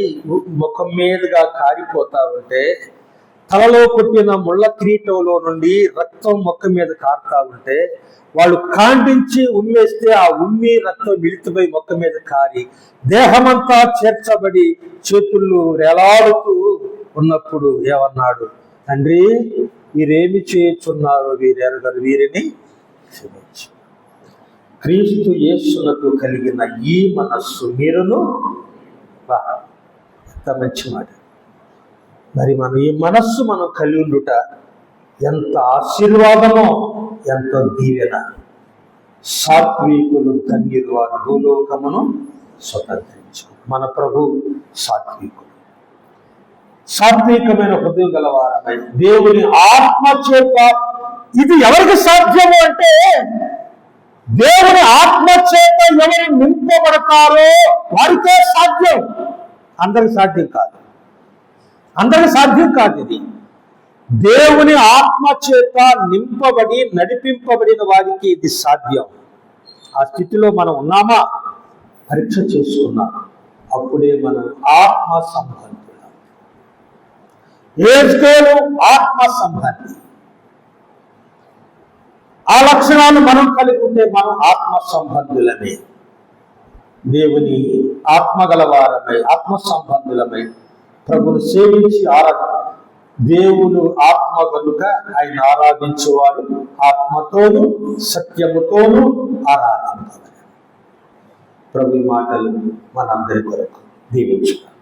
ముఖం మీదుగా కారిపోతా ఉంటే తలలో కొట్టిన ముళ్ళ కిరీటంలో నుండి రక్తం మొక్క మీద కారుతా ఉంటే వాళ్ళు ఖండించి ఉమ్మేస్తే ఆ ఉమ్మి రక్తం మిళితమై మొక్క మీద కారి దేహమంతా చేర్చబడి చేతుళ్ళు వేలాడుతూ ఉన్నప్పుడు ఏమన్నాడు? తండ్రి, వీరేమి చేయుచున్నారో వీరెరగరు, వీరిని క్షమించు. క్రీస్తు యేసునకు కలిగిన ఈ మనస్సు మీరును. ఎంత మంచి మాట. మరి మనం ఈ మనస్సు మనం కలిగి ఉండుట ఎంత ఆశీర్వాదమో, ఎంత దీవెన. సాత్వికులు ధన్యులు, వారు భూలోకమును స్వతంత్రించు. మన ప్రభు సాత్వికులు, సాత్వికమైన హృదయం గలవారమై దేవుని ఆత్మ చేత. ఇది ఎవరికి సాధ్యము అంటే, దేవుని ఆత్మ చేత ఎవరు నింపబడతారో వారికే సాధ్యం. అందరికి సాధ్యం కాదు, అందరికి సాధ్యం కాదు. ఇది దేవుని ఆత్మ చేత నింపబడి నడిపింపబడిన వారికి ఇది సాధ్యం. ఆ స్థితిలో మనం ఉన్నామా పరీక్ష చేసుకున్నాం. అప్పుడే మనం ఆత్మ సంబంధులం. ఏజ్కేలు ఆత్మ సంబంధి. ఆ లక్షణాలు మనం కలిగి ఉంటే మనం ఆత్మ సంబంధులమే. దేవుని ఆత్మ గలవారమై, ఆత్మ సంబంధులమై ప్రభుని సేవించి దేవుడు ఆత్మ కనుక ఆయన ఆరాధించేవారు ఆత్మతోనూ సత్యముతోనూ ఆరాధించాలి. ప్రభు మాటలు మనందరి కొరకు దీవించుతారు.